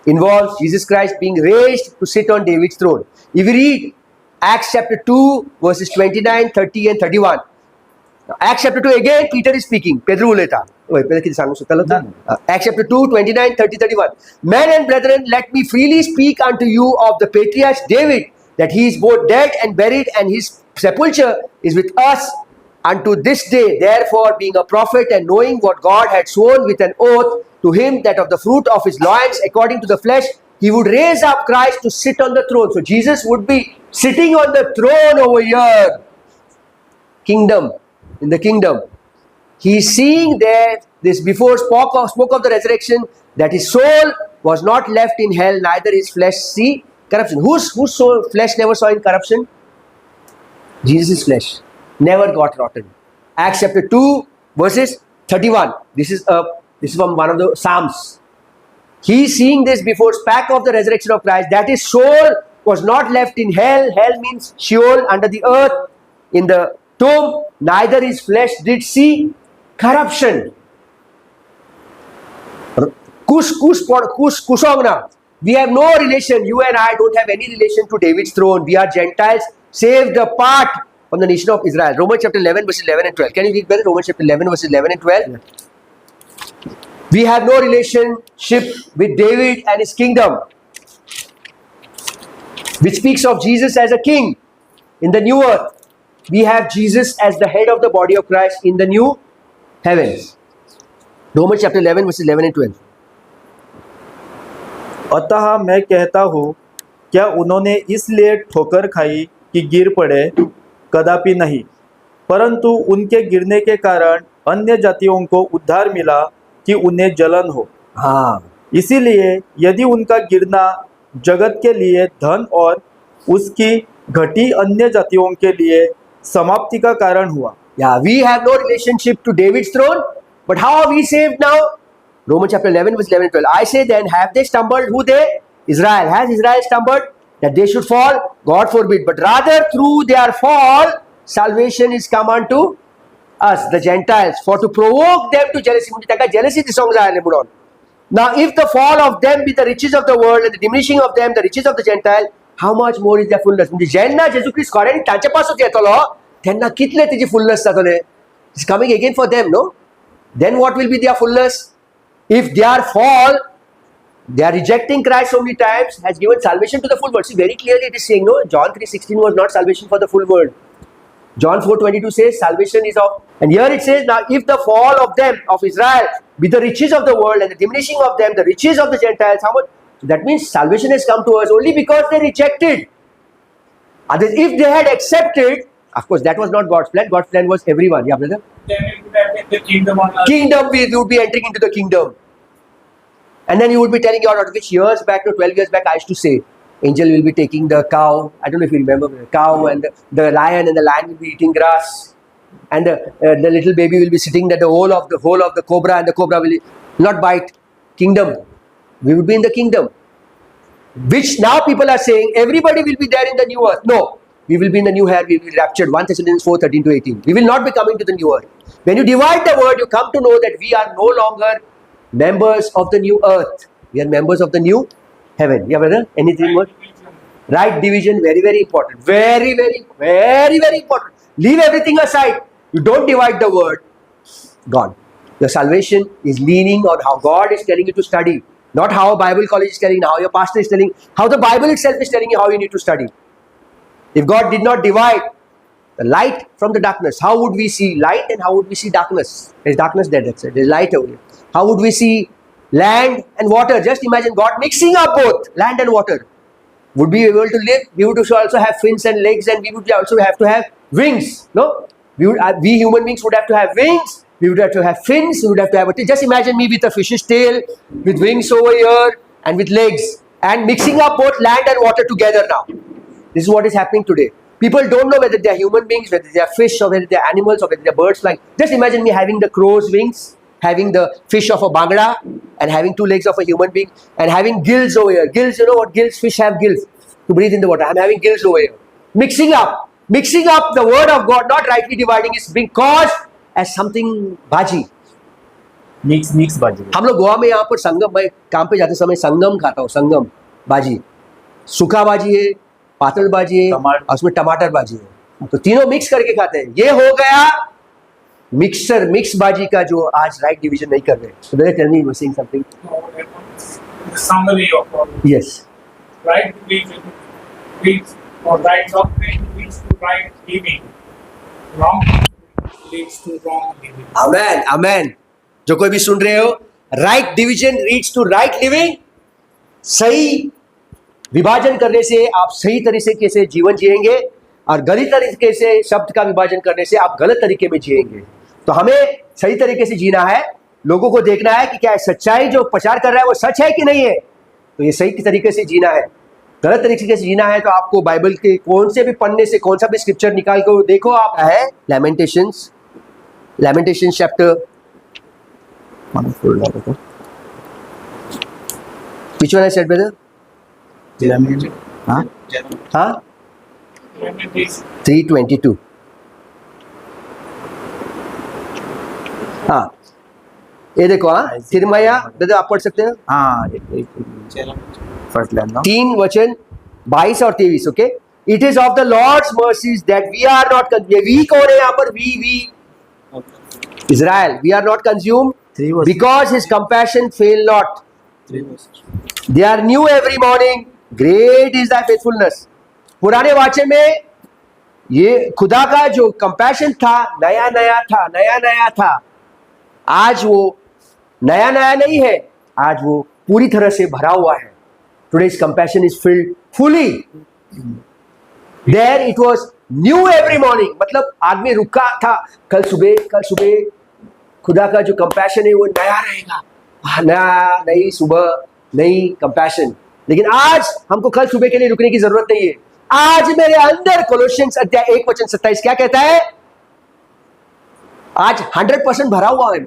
involves Jesus Christ being raised to sit on David's throne. If you read Acts chapter 2 verses 29, 30 and 31. Now, Acts chapter 2 again, Peter is speaking. Pedro uleta. Acts chapter 2, 29, 30, 31. Men and brethren, let me freely speak unto you of the patriarch David, that he is both dead and buried, and his sepulchre is with us unto this day. Therefore, being a prophet and knowing what God had sworn with an oath to him, that of the fruit of his loins, according to the flesh, he would raise up Christ to sit on the throne. So Jesus would be sitting on the throne over here. Kingdom. In the kingdom. He is seeing there, this before spoke of the resurrection, that his soul was not left in hell, neither his flesh see corruption. Whose soul, flesh never saw in corruption? Jesus' flesh never got rotten. Acts chapter 2 verses 31. This is from one of the Psalms. He is seeing this before spake of the resurrection of Christ, that his soul was not left in hell. Hell means Sheol, under the earth, in the tomb, neither his flesh did see corruption. Kusongna. We have no relation. You and I don't have any relation to David's throne. We are Gentiles, saved apart from the nation of Israel. Romans chapter 11 verses 11 and 12. Can you read better? Romans chapter 11 verses 11 and 12. Yeah. We have no relationship with David and his kingdom, which speaks of Jesus as a king in the new earth. We have Jesus as the head of the body of Christ in the new heavens. Romans chapter 11 verses 11 and 12. अतः मैं कहता हूँ, क्या उन्होंने इसलिए ठोकर खाई कि गिर पड़े? कदापि नहीं, परंतु उनके गिरने के कारण अन्य जातियों को उद्धार मिला कि उन्हें जलन हो। हाँ, इसीलिए यदि उनका गिरना जगत के लिए धन और उसकी घटी अन्य जातियों के लिए समाप्ति का कारण हुआ। Yeah, we have no relationship to David's throne, but how are we saved now? Romans chapter 11 verse 11 and 12. I say then, have they stumbled? Who they? Israel. Has Israel stumbled? That they should fall? God forbid. But rather through their fall, salvation is come unto us, the Gentiles, for to provoke them to jealousy. Jealousy, the songs are put on. Now, if the fall of them be the riches of the world, and the diminishing of them the riches of the Gentile, how much more is their fullness? Jenna Jesus Christ Korean Tanchapasu Tietolo, Tenna Kitle Tiji fullness Satole. It's coming again for them, no? Then what will be their fullness? If their fall, they are rejecting Christ so many times, has given salvation to the full world. See, very clearly it is saying, no, John 3:16 was not salvation for the full world. John 4:22 says salvation is of, and here it says, now if the fall of them, of Israel, be the riches of the world, and the diminishing of them, the riches of the Gentiles, how much? So that means salvation has come to us only because they rejected. Others, if they had accepted, Of course, that was not God's plan. God's plan was everyone. Yeah, brother. Then we would have been the kingdom on earth. Kingdom, we would be entering into the kingdom. And then you would be telling your daughter, which years back, no, 12 years back, I used to say, angel will be taking the cow. I don't know if you remember, the cow and the lion, and the lion will be eating grass. And the little baby will be sitting at the hole of the cobra, and the cobra will not bite. Kingdom. We would be in the kingdom. Which now people are saying, everybody will be there in the new earth. No. We will be in the new earth. We will be raptured. 1 Thessalonians 4:13-18. We will not be coming to the new earth. When you divide the word, you come to know that we are no longer members of the new earth. We are members of the new heaven. Yeah, brother? Anything more? Right division, very, very important. Very, very, very, very important. Leave everything aside. You don't divide the word. Gone. Your salvation is leaning on how God is telling you to study. Not how a Bible college is telling, how your pastor is telling, how the Bible itself is telling you how you need to study. If God did not divide the light from the darkness, how would we see light and how would we see darkness? There's darkness there, that's it. There's light over here. How would we see land and water? Just imagine God mixing up both land and water. Would we be able to live? We would also have fins and legs, and we would also have to have wings. No? We human beings would have to have wings. We would have to have fins. We would have to have a tail. Just imagine me with a fish's tail, with wings over here, and with legs, and mixing up both land and water together now. This is what is happening today. People don't know whether they are human beings, whether they are fish, or whether they are animals, or whether they are birds flying. Just imagine me having the crow's wings, having the fish of a bangla, and having 2 legs of a human being, and having gills over here. Gills, you know what gills? Fish have gills to breathe in the water. I'm having gills over here. Mixing up the word of God, not rightly dividing, is being caused as something baji. Mix बाजी हम लोग गोवा में यहाँ पर संगम, मैं काम पे जाते समय संगम खाता हूँ. संगम बाजी, सूखा बाजी है, पातल बाजी है, और उसमें टमाटर बाजी है. तो तीनों मिक्स करके खाते हैं. ये हो गया मिक्स बाजी का जो आज राइट डिवीजन नहीं कर रहे. So brother, tell me, you were saying something. The summary of all this. Yes. Right division leads, or right doctrine leads to right living. Wrong leads to wrong living. Amen, amen. जो कोई भी सुन रहे हो, right division leads to right living. सही विभाजन करने से आप सही तरीके से जीवन जिएंगे, और गलत तरीके से शब्द का विभाजन करने से आप गलत तरीके में जिएंगे. तो हमें सही तरीके से जीना है. लोगों को देखना है कि क्या सच्चाई जो प्रचार कर रहा है वो सच है कि नहीं है. तो ये सही तरीके से जीना है. गलत तरीके से जीना है तो आपको बाइबल के कौन से भी पन्ने से कौन सा भी स्क्रिप्चर निकाल कर देखो. आप है लैमेंटेशंस chapter, which one I said, brother? हाँ 3:22. हाँ, ये देखो. हाँ, सिरमया ब्रदर आप पढ़ सकते हैं. हाँ फर्स्ट लैंड 3 वचन 22 और 23. Okay. It is of the Lord's mercies that we are not, we कौन है यहाँ पर? We Israel. We are not consumed because his compassion fail not. They are new every morning. Great is thy faithfulness. पुराने वाचन में ये खुदा का जो कंपैशन था नया नया था. आज वो नया नहीं है, आज वो पूरी तरह से भरा हुआ है. Today's compassion is filled fully. There it was new every morning. मतलब आदमी रुका था, कल सुबह खुदा का जो कंपैशन है वो नया रहेगा. नया, नई सुबह, नई कंपैशन. लेकिन आज हमको कल सुबह के लिए रुकने की जरूरत नहीं है. आज मेरे अंदर कोलोसियंस अध्याय 1 वचन 27 क्या कहता है? आज 100% भरा हुआ है.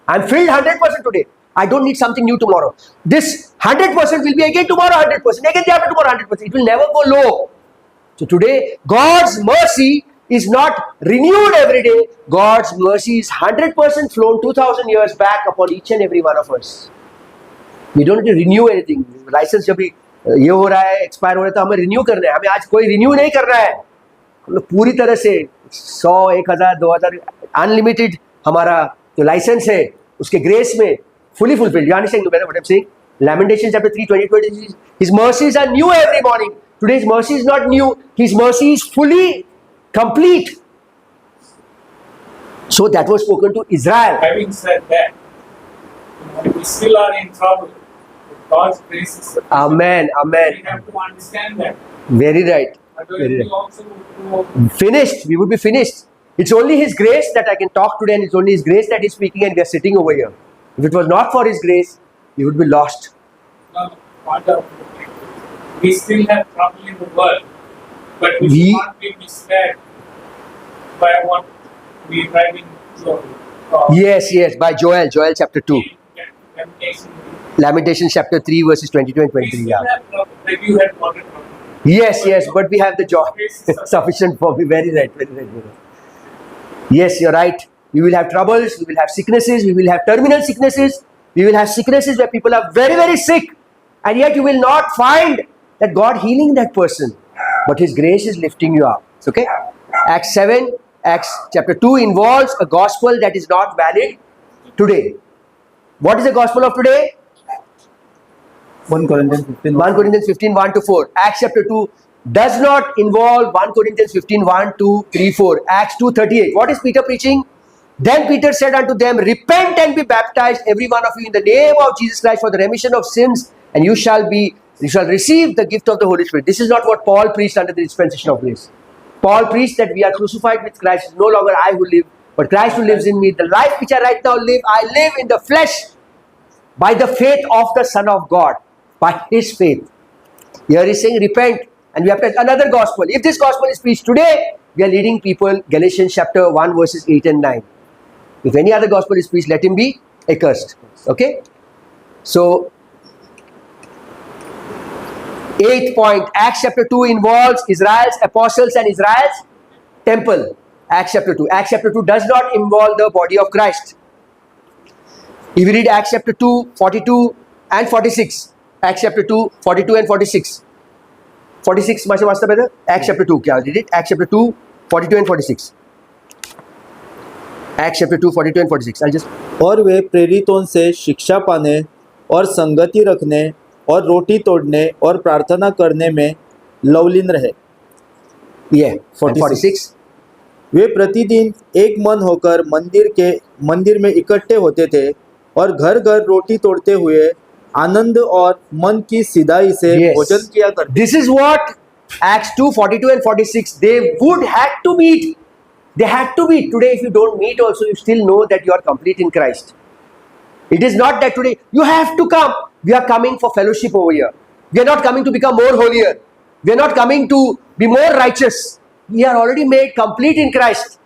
I am field 100% today. I don't need something new tomorrow. This 100% will be again tomorrow 100%, again day after tomorrow 100%. It will never go low. So today, God's mercy is not renewed every day. God's mercy is 100% flown 2000 years back upon each and every one of us. We don't need to renew anything. License जब भी ये हो रहा है, expire हो रहा है, तो हमें रिन्यू करना है. हमें आज कोई रिन्यू नहीं करना है. हम लोग पूरी तरह से 100, 1000, 2000 अनलिमिटेड हमारा जो लाइसेंस है उसके ग्रेस में fully fulfilled. You understand what I'm saying? Lamentation chapter 3:20. His mercies are new every morning. Today's mercy is not new. His mercy is fully complete. So that was spoken to Israel. Having said that, we still are in trouble. God's grace is sufficient. Amen. We have to understand that. Very right. Otherwise, we also would Finished. We would be finished. It's only His grace that I can talk today, and it's only His grace that He's speaking, and we are sitting over here. If it was not for His grace, we would be lost. we still have trouble in the world, but we We- should not be misled by what we read in Yes, yes. By Joel chapter 2. Temptation. Lamentation chapter 3, verses 22 and We 23. still Yeah. have trouble. Like you had got it wrong. Yes, but we have the joy sufficient for me. Very right, very right. Very right. Yes, you're right. We will have troubles, we will have sicknesses, we will have terminal sicknesses, we will have sicknesses where people are very, very sick, and yet you will not find that God healing that person, but His grace is lifting you up. It's okay? Acts chapter 2 involves a gospel that is not valid today. What is the gospel of today? 1 Corinthians 15. 1 Corinthians 15, 1 to 4. Acts chapter 2 does not involve 1 Corinthians 15, 1, 2, 3, 4. Acts 2, 38. What is Peter preaching? Then Peter said unto them, repent and be baptized, every one of you, in the name of Jesus Christ for the remission of sins, and you shall receive the gift of the Holy Spirit. This is not what Paul preached under the dispensation of grace. Paul preached that we are crucified with Christ. It's no longer I who live, but Christ who lives in me. The life which I right now live, I live in the flesh by the faith of the Son of God, by His faith. Here He's saying, repent, and we have to another gospel. If this gospel is preached today, we are leading people, Galatians chapter 1, verses 8 and 9. If any other gospel is preached, let him be accursed. Okay? So, 8th point, Acts chapter 2 involves Israel's apostles and Israel's temple. Acts chapter 2. Acts chapter 2 does not involve the body of Christ. If you read Acts chapter 2, 42 and 46. Acts chapter 2, 42 and 46. 46, Master brother? Acts chapter 2. Kya read it? Acts chapter 2, 42 and 46. Acts chapter 2, 42 and 46. I'll just... और वे प्रेरितों से शिक्षा पाने और संगति रखने और रोटी तोड़ने और प्रार्थना करने में लवलीन रहे। Yeah, 46. वे प्रतिदिन एक मन होकर मंदिर में इकट्ठे होते थे और घर घर रोटी तोड़ते हुए आनंद और मन की सिधाई से Yes. भोजन किया करते। This is what Acts 2, 42 and 46, they would have to meet. They had to meet. Today, if you don't meet also, you still know that you are complete in Christ. It is not that today, you have to come. We are coming for fellowship over here. We are not coming to become more holier. We are not coming to be more righteous. We are already made complete in Christ.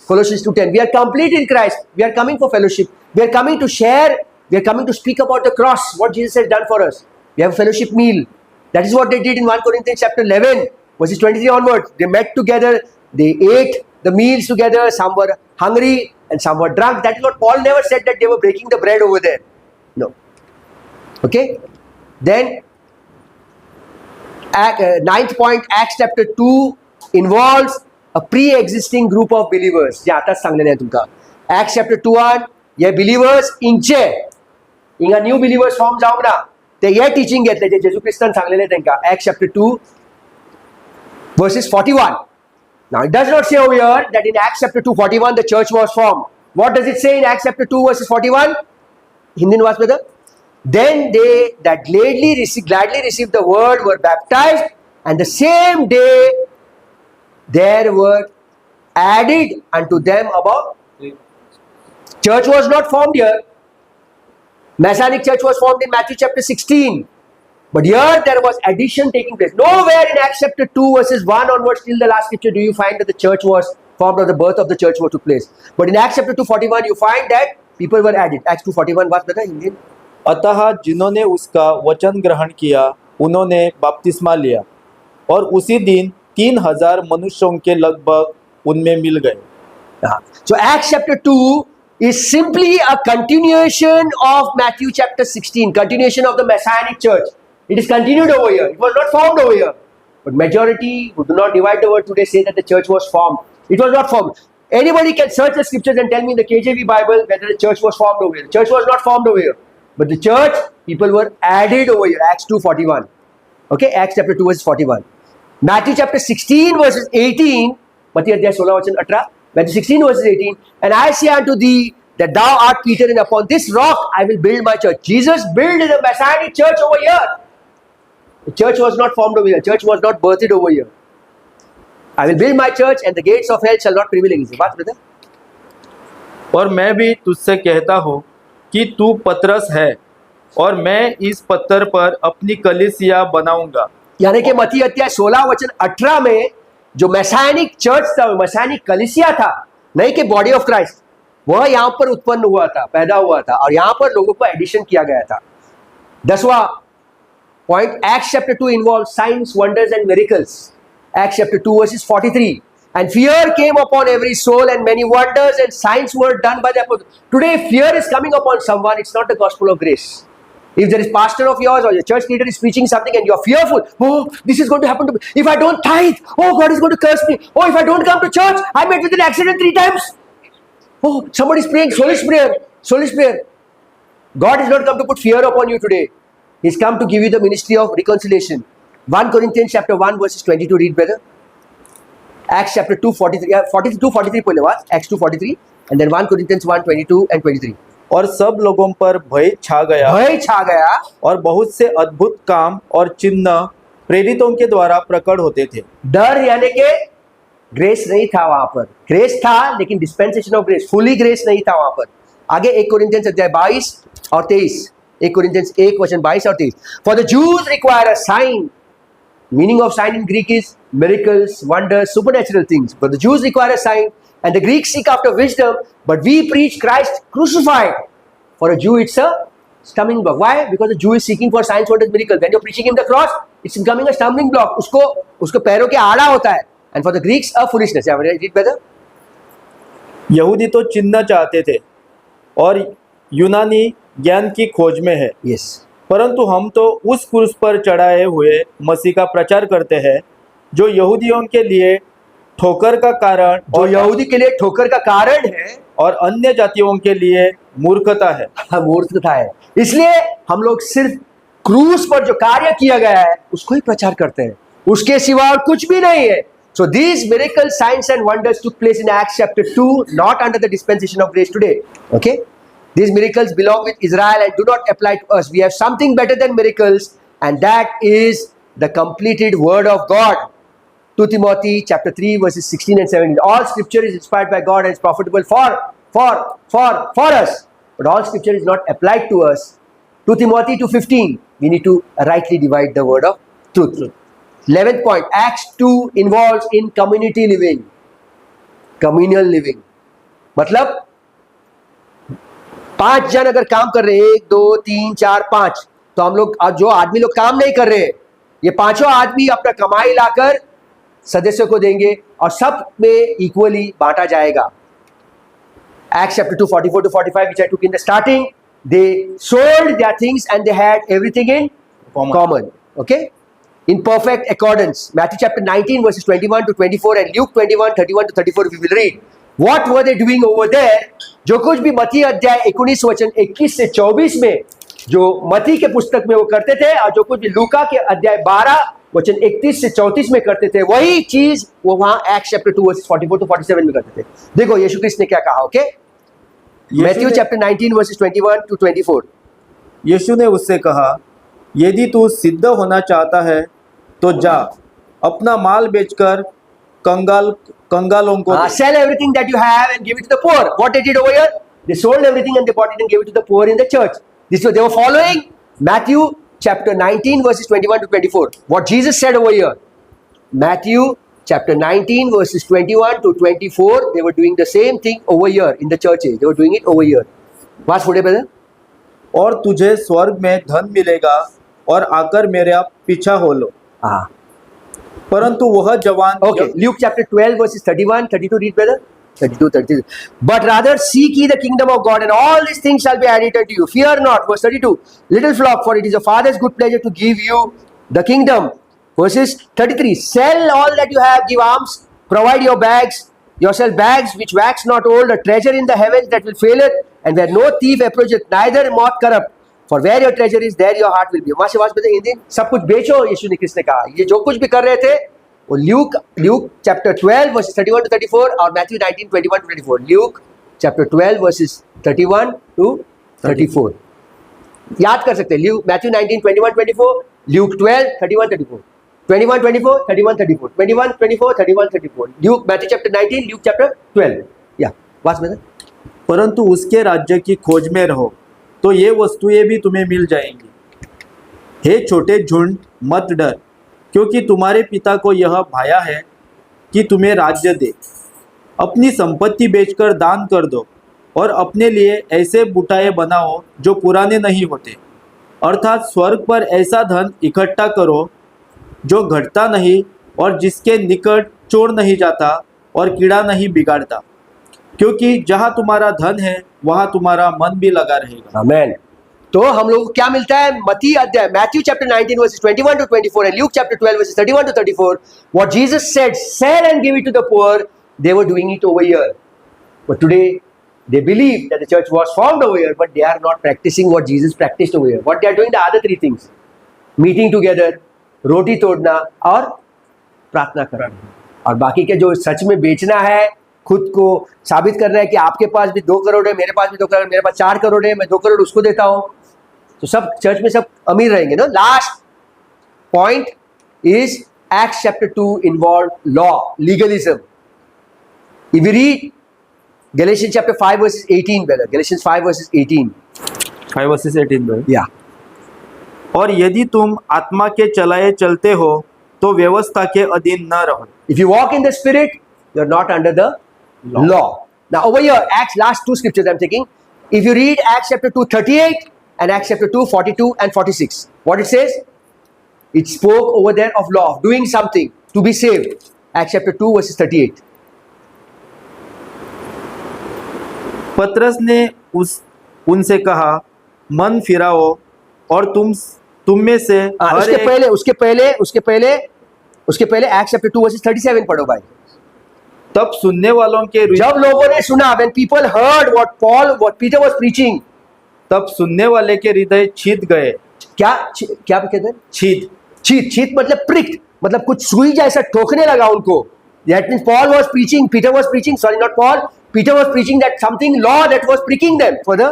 Colossians 2:10. We are complete in Christ. We are coming for fellowship. We are coming to share. We are coming to speak about the cross, what Jesus has done for us. We have a fellowship meal. That is what they did in 1 Corinthians chapter 11, verses 23 onwards. They met together. They ate the meals together. Some were hungry and some were drunk. That is what Paul never said, that they were breaking the bread over there. No. Okay. Then 9th point, Acts chapter 2 involves a pre-existing group of believers. जे आताच सांगलेले आहे तुमका. Acts chapter 2 हे believers इंचे हिंगा new believers form जावंक ना. ते हे teaching घेतले जे जेजू क्रिस्तान सांगलेले तांकां. Acts chapter 2 verses 41. Now it does not say over here that in Acts chapter 2 41 the church was formed. What does it say in Acts chapter 2 verses 41? Hindi was brother. Then they that gladly received the word were baptized, and the same day there were added unto them about. Church was not formed here. Messianic church was formed in Matthew chapter 16. But here there was addition taking place. Nowhere in Acts chapter 2 verses 1 onwards till the last scripture do you find that the church was formed or the birth of the church was took place. But in Acts chapter 2:41 you find that people were added. Acts 2:41 was brother Indian. अतः जिन्होंने उसका वचन ग्रहण किया उन्होंने बपतिस्मा लिया और उसी दिन 3000 मनुष्यों के लगभग उनमें मिल गए। So Acts chapter 2 is simply a continuation of Matthew chapter 16, continuation of the Messianic church. It is continued over here. It was not formed over here. But majority who do not divide the word today say that the church was formed. It was not formed. Anybody can search the scriptures and tell me in the KJV Bible whether the church was formed over here. The church was not formed over here. But the church, people were added over here. Acts 2:41. Okay, Acts chapter 2 verse 41. Matthew chapter 16 verses 18. Matthew 16 Matthew 16 verses 18. And I say unto thee that thou art Peter, and upon this rock I will build my church. Jesus built the Messianic church over here. The church was not formed over here. The church was not birthed over here. I will build my church and the gates of hell shall not prevail against it. बात brother? और मैं भी तुझसे कहता हूँ कि तू पतरस है और मैं इस पत्थर पर अपनी कलीसिया बनाऊंगा। यानी कि मत्ती अध्याय 16 वचन 18 में जो मैसानिक चर्च था, मैसानिक कलीसिया था, नहीं कि बॉडी ऑफ क्राइस्ट, वह यहाँ पर उत्पन्न हुआ था, पैदा हुआ था और यहाँ पर लोगों को एडिशन किया गया था। 10वां point, Acts chapter 2 involve science, wonders and miracles. Acts chapter 2 verses 43, and fear came upon every soul and many wonders and signs were done by the apostles. Today fear is coming upon someone. It's not the gospel of grace. If there is pastor of yours or your church leader is preaching something and you are fearful, oh, this is going to happen to me. If I don't tithe, oh, God is going to curse me. Oh, if I don't come to church, I met with an accident 3 times. Oh, somebody is praying soulish prayer. Soulish prayer. God has not come to put fear upon you today. He's come to give you the ministry of reconciliation. 1 Corinthians chapter 1 verses 22, read brother. Acts chapter 2 43, 42-43 पहले बात, Acts 2:43 and then 1 Corinthians 1:22 and 23. और सब लोगों पर भय छा गया भय छा गया और बहुत से अद्भुत काम और चिन्ह प्रेरितों के द्वारा प्रकट होते थे। डर यानी कि ग्रेस नहीं था वहां पर, ग्रेस था लेकिन dispensation of grace, fully grace नहीं था वहां पर। आगे 1 कोरिन्थियंस अध्याय 22 और 23, 1 कोरिन्थियंस 1 वचन 22 और 23। For the Jews require a sign, meaning of sign in Greek is miracles, wonders, supernatural things. But the Jews require a sign and the Greeks seek after wisdom, but we preach Christ crucified. For a Jew it's a stumbling block. Why? Because the Jew is seeking for signs, wonders, miracles. When you're preaching him the cross, it's becoming a stumbling block. उसको पैरों के आड़ा होता है. And for the Greeks a foolishness. Yeah, read better. यहूदी तो चिन्ह चाहते थे और यूनानी ज्ञान की खोज में है, Yes. परंतु हम तो उस क्रूस पर चढ़ाए हुए मसीह का प्रचार करते हैं जो यहूदियों के लिए ठोकर का कारण जो यहूदी के लिए ठोकर का कारण है और अन्य जातियों के लिए मूर्खता है। मूर्खता है। इसलिए हम लोग सिर्फ क्रूस पर जो कार्य किया गया है उसको ही प्रचार करते हैं, उसके सिवा और कुछ भी नहीं है। So these miracles, signs and wonders took place in Acts chapter 2, not under the dispensation of grace today. Okay? These miracles belong with Israel and do not apply to us. We have something better than miracles, and that is the completed word of God. 2 Timothy chapter 3 verses 16 and 17. All scripture is inspired by God and is profitable for us. But all scripture is not applied to us. 2 Timothy 2:15. We need to rightly divide the word of truth. 11th point. Acts 2 involves in community living. Communal living. मतलब 5 जन अगर काम कर रहे हैं, 1 2 3 4 5, तो हम लोग जो आदमी लोग काम नहीं कर रहे हैं, ये पांचों आदमी अपना कमाई लाकर सदस्यों को देंगे और सब में इक्वली बांटा जाएगा। Acts chapter 2 44 to 45, which I took in the starting, they sold their things and they had everything in common. Okay, in perfect accordance. Matthew chapter 19 verses 21 to 24 and Luke 21 31 to 34 we will read. What were they doing over there? जो कुछ भी मत्ती अध्याय 19 वचन 21 से 24 में जो मत्ती के पुस्तक में वो करते थे और जो कुछ भी लूका के अध्याय 12 वचन 31 से 34 में करते थे, वही चीज वो वहां एक्ट्स चैप्टर 2 वर्सेस 44 टू 47 में करते थे। देखो यीशु क्रिस्ट ने क्या कहा। Okay, Matthew chapter 19 verses 21 to 24। यीशु ने उससे कहा, यदि तू सिद्ध होना चाहता है तो जा, अपना माल बेचकर कंगालों को sell everything that you have and give it to the poor. What they did over here? They sold everything and they bought it and gave it to the poor in the church. This was, they were following Matthew chapter 19 verses 21 to 24. What Jesus said over here. Matthew chapter 19 verses 21 to 24. They were doing the same thing over here in the churches. They were doing it over here. What's for brother? और तुझे स्वर्ग में धन मिलेगा और आकर मेरा पीछा हो लो। परंतु वह जवान Okay, Luke chapter 12 verses 31, 32, read brother. 32, 33. But rather seek ye the kingdom of God, and all these things shall be added unto you. Fear not. Verse 32. Little flock, for it is your Father's good pleasure to give you the kingdom. Verses 33. Sell all that you have, give alms, provide yourself bags which wax not old, a treasure in the heavens that will fail it, and where no thief approacheth, neither moth corrupt. For where your treasure is, there your heart will be. वहां से आवाज बताइए हिंदी। सब कुछ बेचो, यीशु ने किसने कहा। ये जो कुछ भी कर रहे थे वो ल्यूक चैप्टर 12 वर्सेस 31 to 34 और Matthew 19 21 to 24। Luke chapter 12 versus 31 to 34 याद कर सकते हैं। Matthew 19 21 24, Luke 12 31 34 21, 24, 31, 34. 21, 24, 31, 34. Luke, Matthew chapter 19, Luke chapter 12. Yeah. What's brother? परंतु उसके राज्य की खोज में रहो तो ये वस्तुएं भी तुम्हें मिल जाएंगी। हे छोटे झुंड, मत डर, क्योंकि तुम्हारे पिता को यह भाया है कि तुम्हें राज्य दे। अपनी संपत्ति बेचकर दान कर दो और अपने लिए ऐसे बुटाए बनाओ जो पुराने नहीं होते, अर्थात स्वर्ग पर ऐसा धन इकट्ठा करो जो घटता नहीं और जिसके निकट चोर नहीं जाता और कीड़ा नहीं बिगाड़ता, क्योंकि जहाँ तुम्हारा धन है वहाँ तुम्हारा मन भी लगा रहेगा। Amen. तो हम लोग को क्या मिलता है? मत्ती अध्याय, Matthew chapter 19 verses 21 to 24 and Luke chapter 12 verses 31 to 34. What Jesus said, sell and give it to the poor, they were doing it over here. But today they believe that the church was formed over here, but they are not practicing what Jesus practiced over here. What they are doing, the other three things: meeting together, रोटी तोड़ना और प्रार्थना करना। और बाकी के जो सच में बेचना है, खुद को साबित करना है कि आपके पास भी 2 करोड़ है, मेरे पास भी 2 करोड़, मेरे पास 4 करोड़ है, मैं 2 करोड़ उसको देता हूं, तो सब चर्च में सब अमीर रहेंगे ना। Last point is acts chapter 2 involve law, legalism. If you read Galatians chapter 5 verses 18, brother. Galatians 5 verses 18. 5 verses 18 में। Yeah. और यदि तुम आत्मा के चलाए चलते हो तो व्यवस्था के अधीन न रहो। If you walk in the Spirit, you're not under the law. Now over here, Acts, last 2 scriptures I'm taking. If you read Acts chapter 2, 38 and Acts chapter 2, 42 and 46, what it says? It spoke over there of law, of doing something to be saved. Acts chapter 2 verses 38. पतरस ने उनसे कहा, मन फिराओ और तुम में से हर उसके पहले एक्ट चैप्टर 2 वर्सेस 37 पढ़ो भाई। तब सुनने वालों के जब लोगों ने सुना, when people heard what Peter was preaching, तब सुनने वाले के हृदय छीद गए। क्या कहते हैं? छीद मतलब pricked, मतलब कुछ सुई जैसा ठोकने लगा उनको। That means Peter was preaching, sorry, not Paul, Peter was preaching that something law that was pricking them further.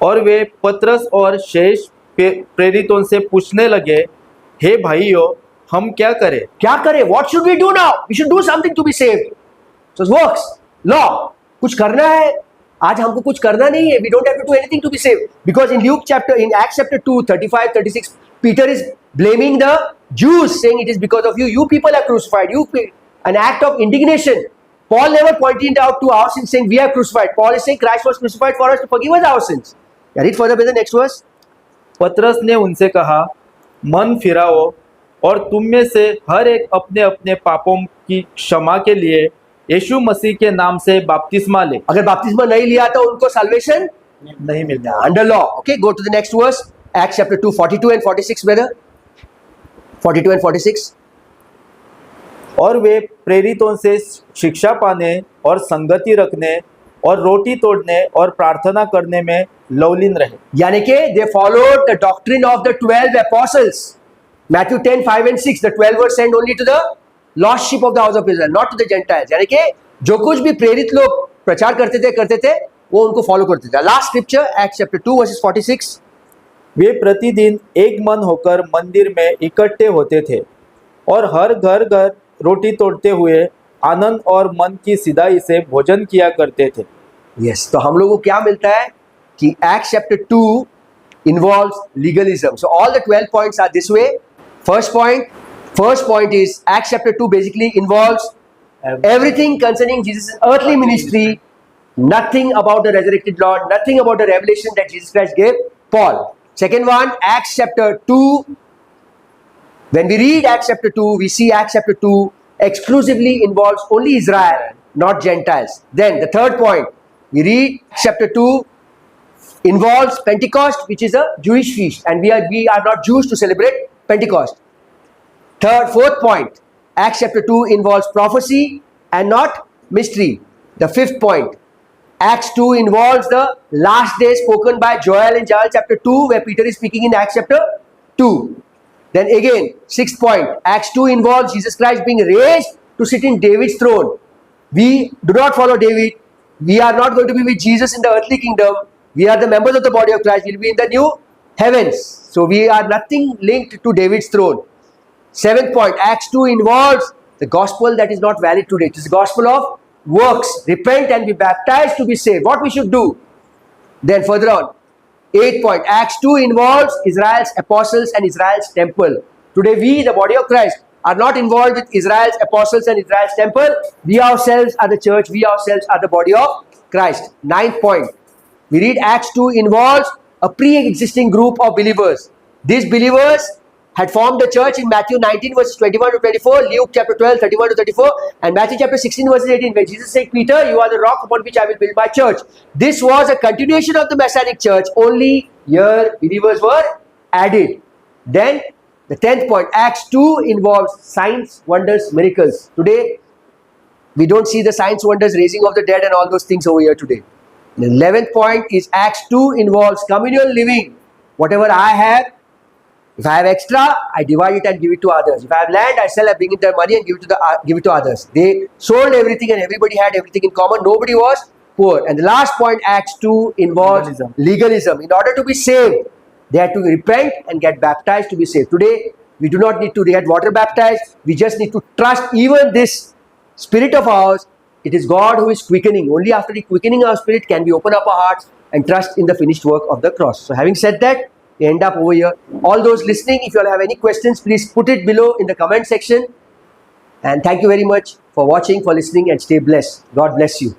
और वे पतरस और शेष प्रेरितों से पूछने लगे, हे भाइयों, हम क्या करें? What should we do now? We should do something to be saved. So it works. Law. कुछ करना है। आज हमको कुछ करना नहीं है. We don't have to do anything to be saved. Because in Acts chapter 2, 35, 36, Peter is blaming the Jews, saying it is because of you. You people are crucified. An act of indignation. Paul never pointed out to our sins, saying we are crucified. Paul is saying Christ was crucified for us to forgive us our sins. Yeah, read further with the next verse. पतरस ने उनसे कहा, मन फिराओ और तुम में से हर एक अपने अपने पापों की क्षमा के लिए यीशु मसीह के नाम से बपतिस्मा ले। अगर बपतिस्मा नहीं लिया तो उनको साल्वेशन नहीं मिलता। Under law. Okay, go to the next verse, Acts chapter 2 42 and 46 brother. 42 and 46। और वे प्रेरितों से शिक्षा पाने और संगति रखने और रोटी तोड़ने और प्रार्थना करने में लवलीन रहे। यानी कि they followed the doctrine of the 12 apostles. Matthew 10, 5 and 6, the 12 were sent only to the lost sheep of the house of Israel, not to the Gentiles. यानी कि जो कुछ भी प्रेरित लोग प्रचार करते थे वो उनको फॉलो करते थे। Last scripture acts chapter 2 versus 46। वे प्रतिदिन एक मन होकर मंदिर में इकट्ठे होते थे और हर घर रोटी तोड़ते हुए आनंद और मन की सिधाई से भोजन किया करते थे। यस, तो हम लोगों को क्या मिलता है कि acts chapter 2 involves legalism. So all the 12 points are this way. First point is Acts chapter 2 basically involves everything concerning Jesus' earthly ministry, nothing about the resurrected Lord, nothing about the revelation that Jesus Christ gave Paul. Second one, Acts chapter 2. When we read Acts chapter 2, we see Acts chapter 2 exclusively involves only Israel, not Gentiles. Then the third point, we read chapter 2 involves Pentecost, which is a Jewish feast, and we are not Jews to celebrate Pentecost. Fourth point, Acts chapter 2 involves prophecy and not mystery. The fifth point, Acts 2 involves the last day spoken by Joel in Joel chapter 2, where Peter is speaking in Acts chapter 2. Then again, sixth point, Acts 2 involves Jesus Christ being raised to sit in David's throne. We do not follow David. We are not going to be with Jesus in the earthly kingdom. We are the members of the body of Christ. We will be in the new heavens. So we are nothing linked to David's throne. Seventh point, Acts 2 involves the gospel that is not valid today. It is the gospel of works. Repent and be baptized to be saved. What we should do? Then further on, 8th point, Acts 2 involves Israel's apostles and Israel's temple. Today we, the body of Christ, are not involved with Israel's apostles and Israel's temple. We ourselves are the church. We ourselves are the body of Christ. 9th point, we read Acts 2 involves a pre-existing group of believers. These believers had formed the church in Matthew 19 verses 21 to 24, Luke chapter 12 31 to 34, and Matthew chapter 16 verses 18, where Jesus said, Peter, you are the rock upon which I will build my church. This was a continuation of the Messianic church, only here believers were added. Then the 10th point, Acts 2 involves signs, wonders, miracles. Today, we don't see the signs, wonders, raising of the dead and all those things over here today. The 11th point is Acts 2 involves communal living. Whatever I have, if I have extra, I divide it and give it to others. If I have land, I sell, I bring in the money and give it to others. They sold everything and everybody had everything in common. Nobody was poor. And the last point, Acts 2 involves legalism. In order to be saved, they had to repent and get baptized to be saved. Today, we do not need to get water baptized. We just need to trust even this spirit of ours. It is God who is quickening. Only after the quickening our spirit can we open up our hearts and trust in the finished work of the cross. So having said that, we end up over here. All those listening, if you all have any questions, please put it below in the comment section. And thank you very much for watching, for listening, and stay blessed. God bless you.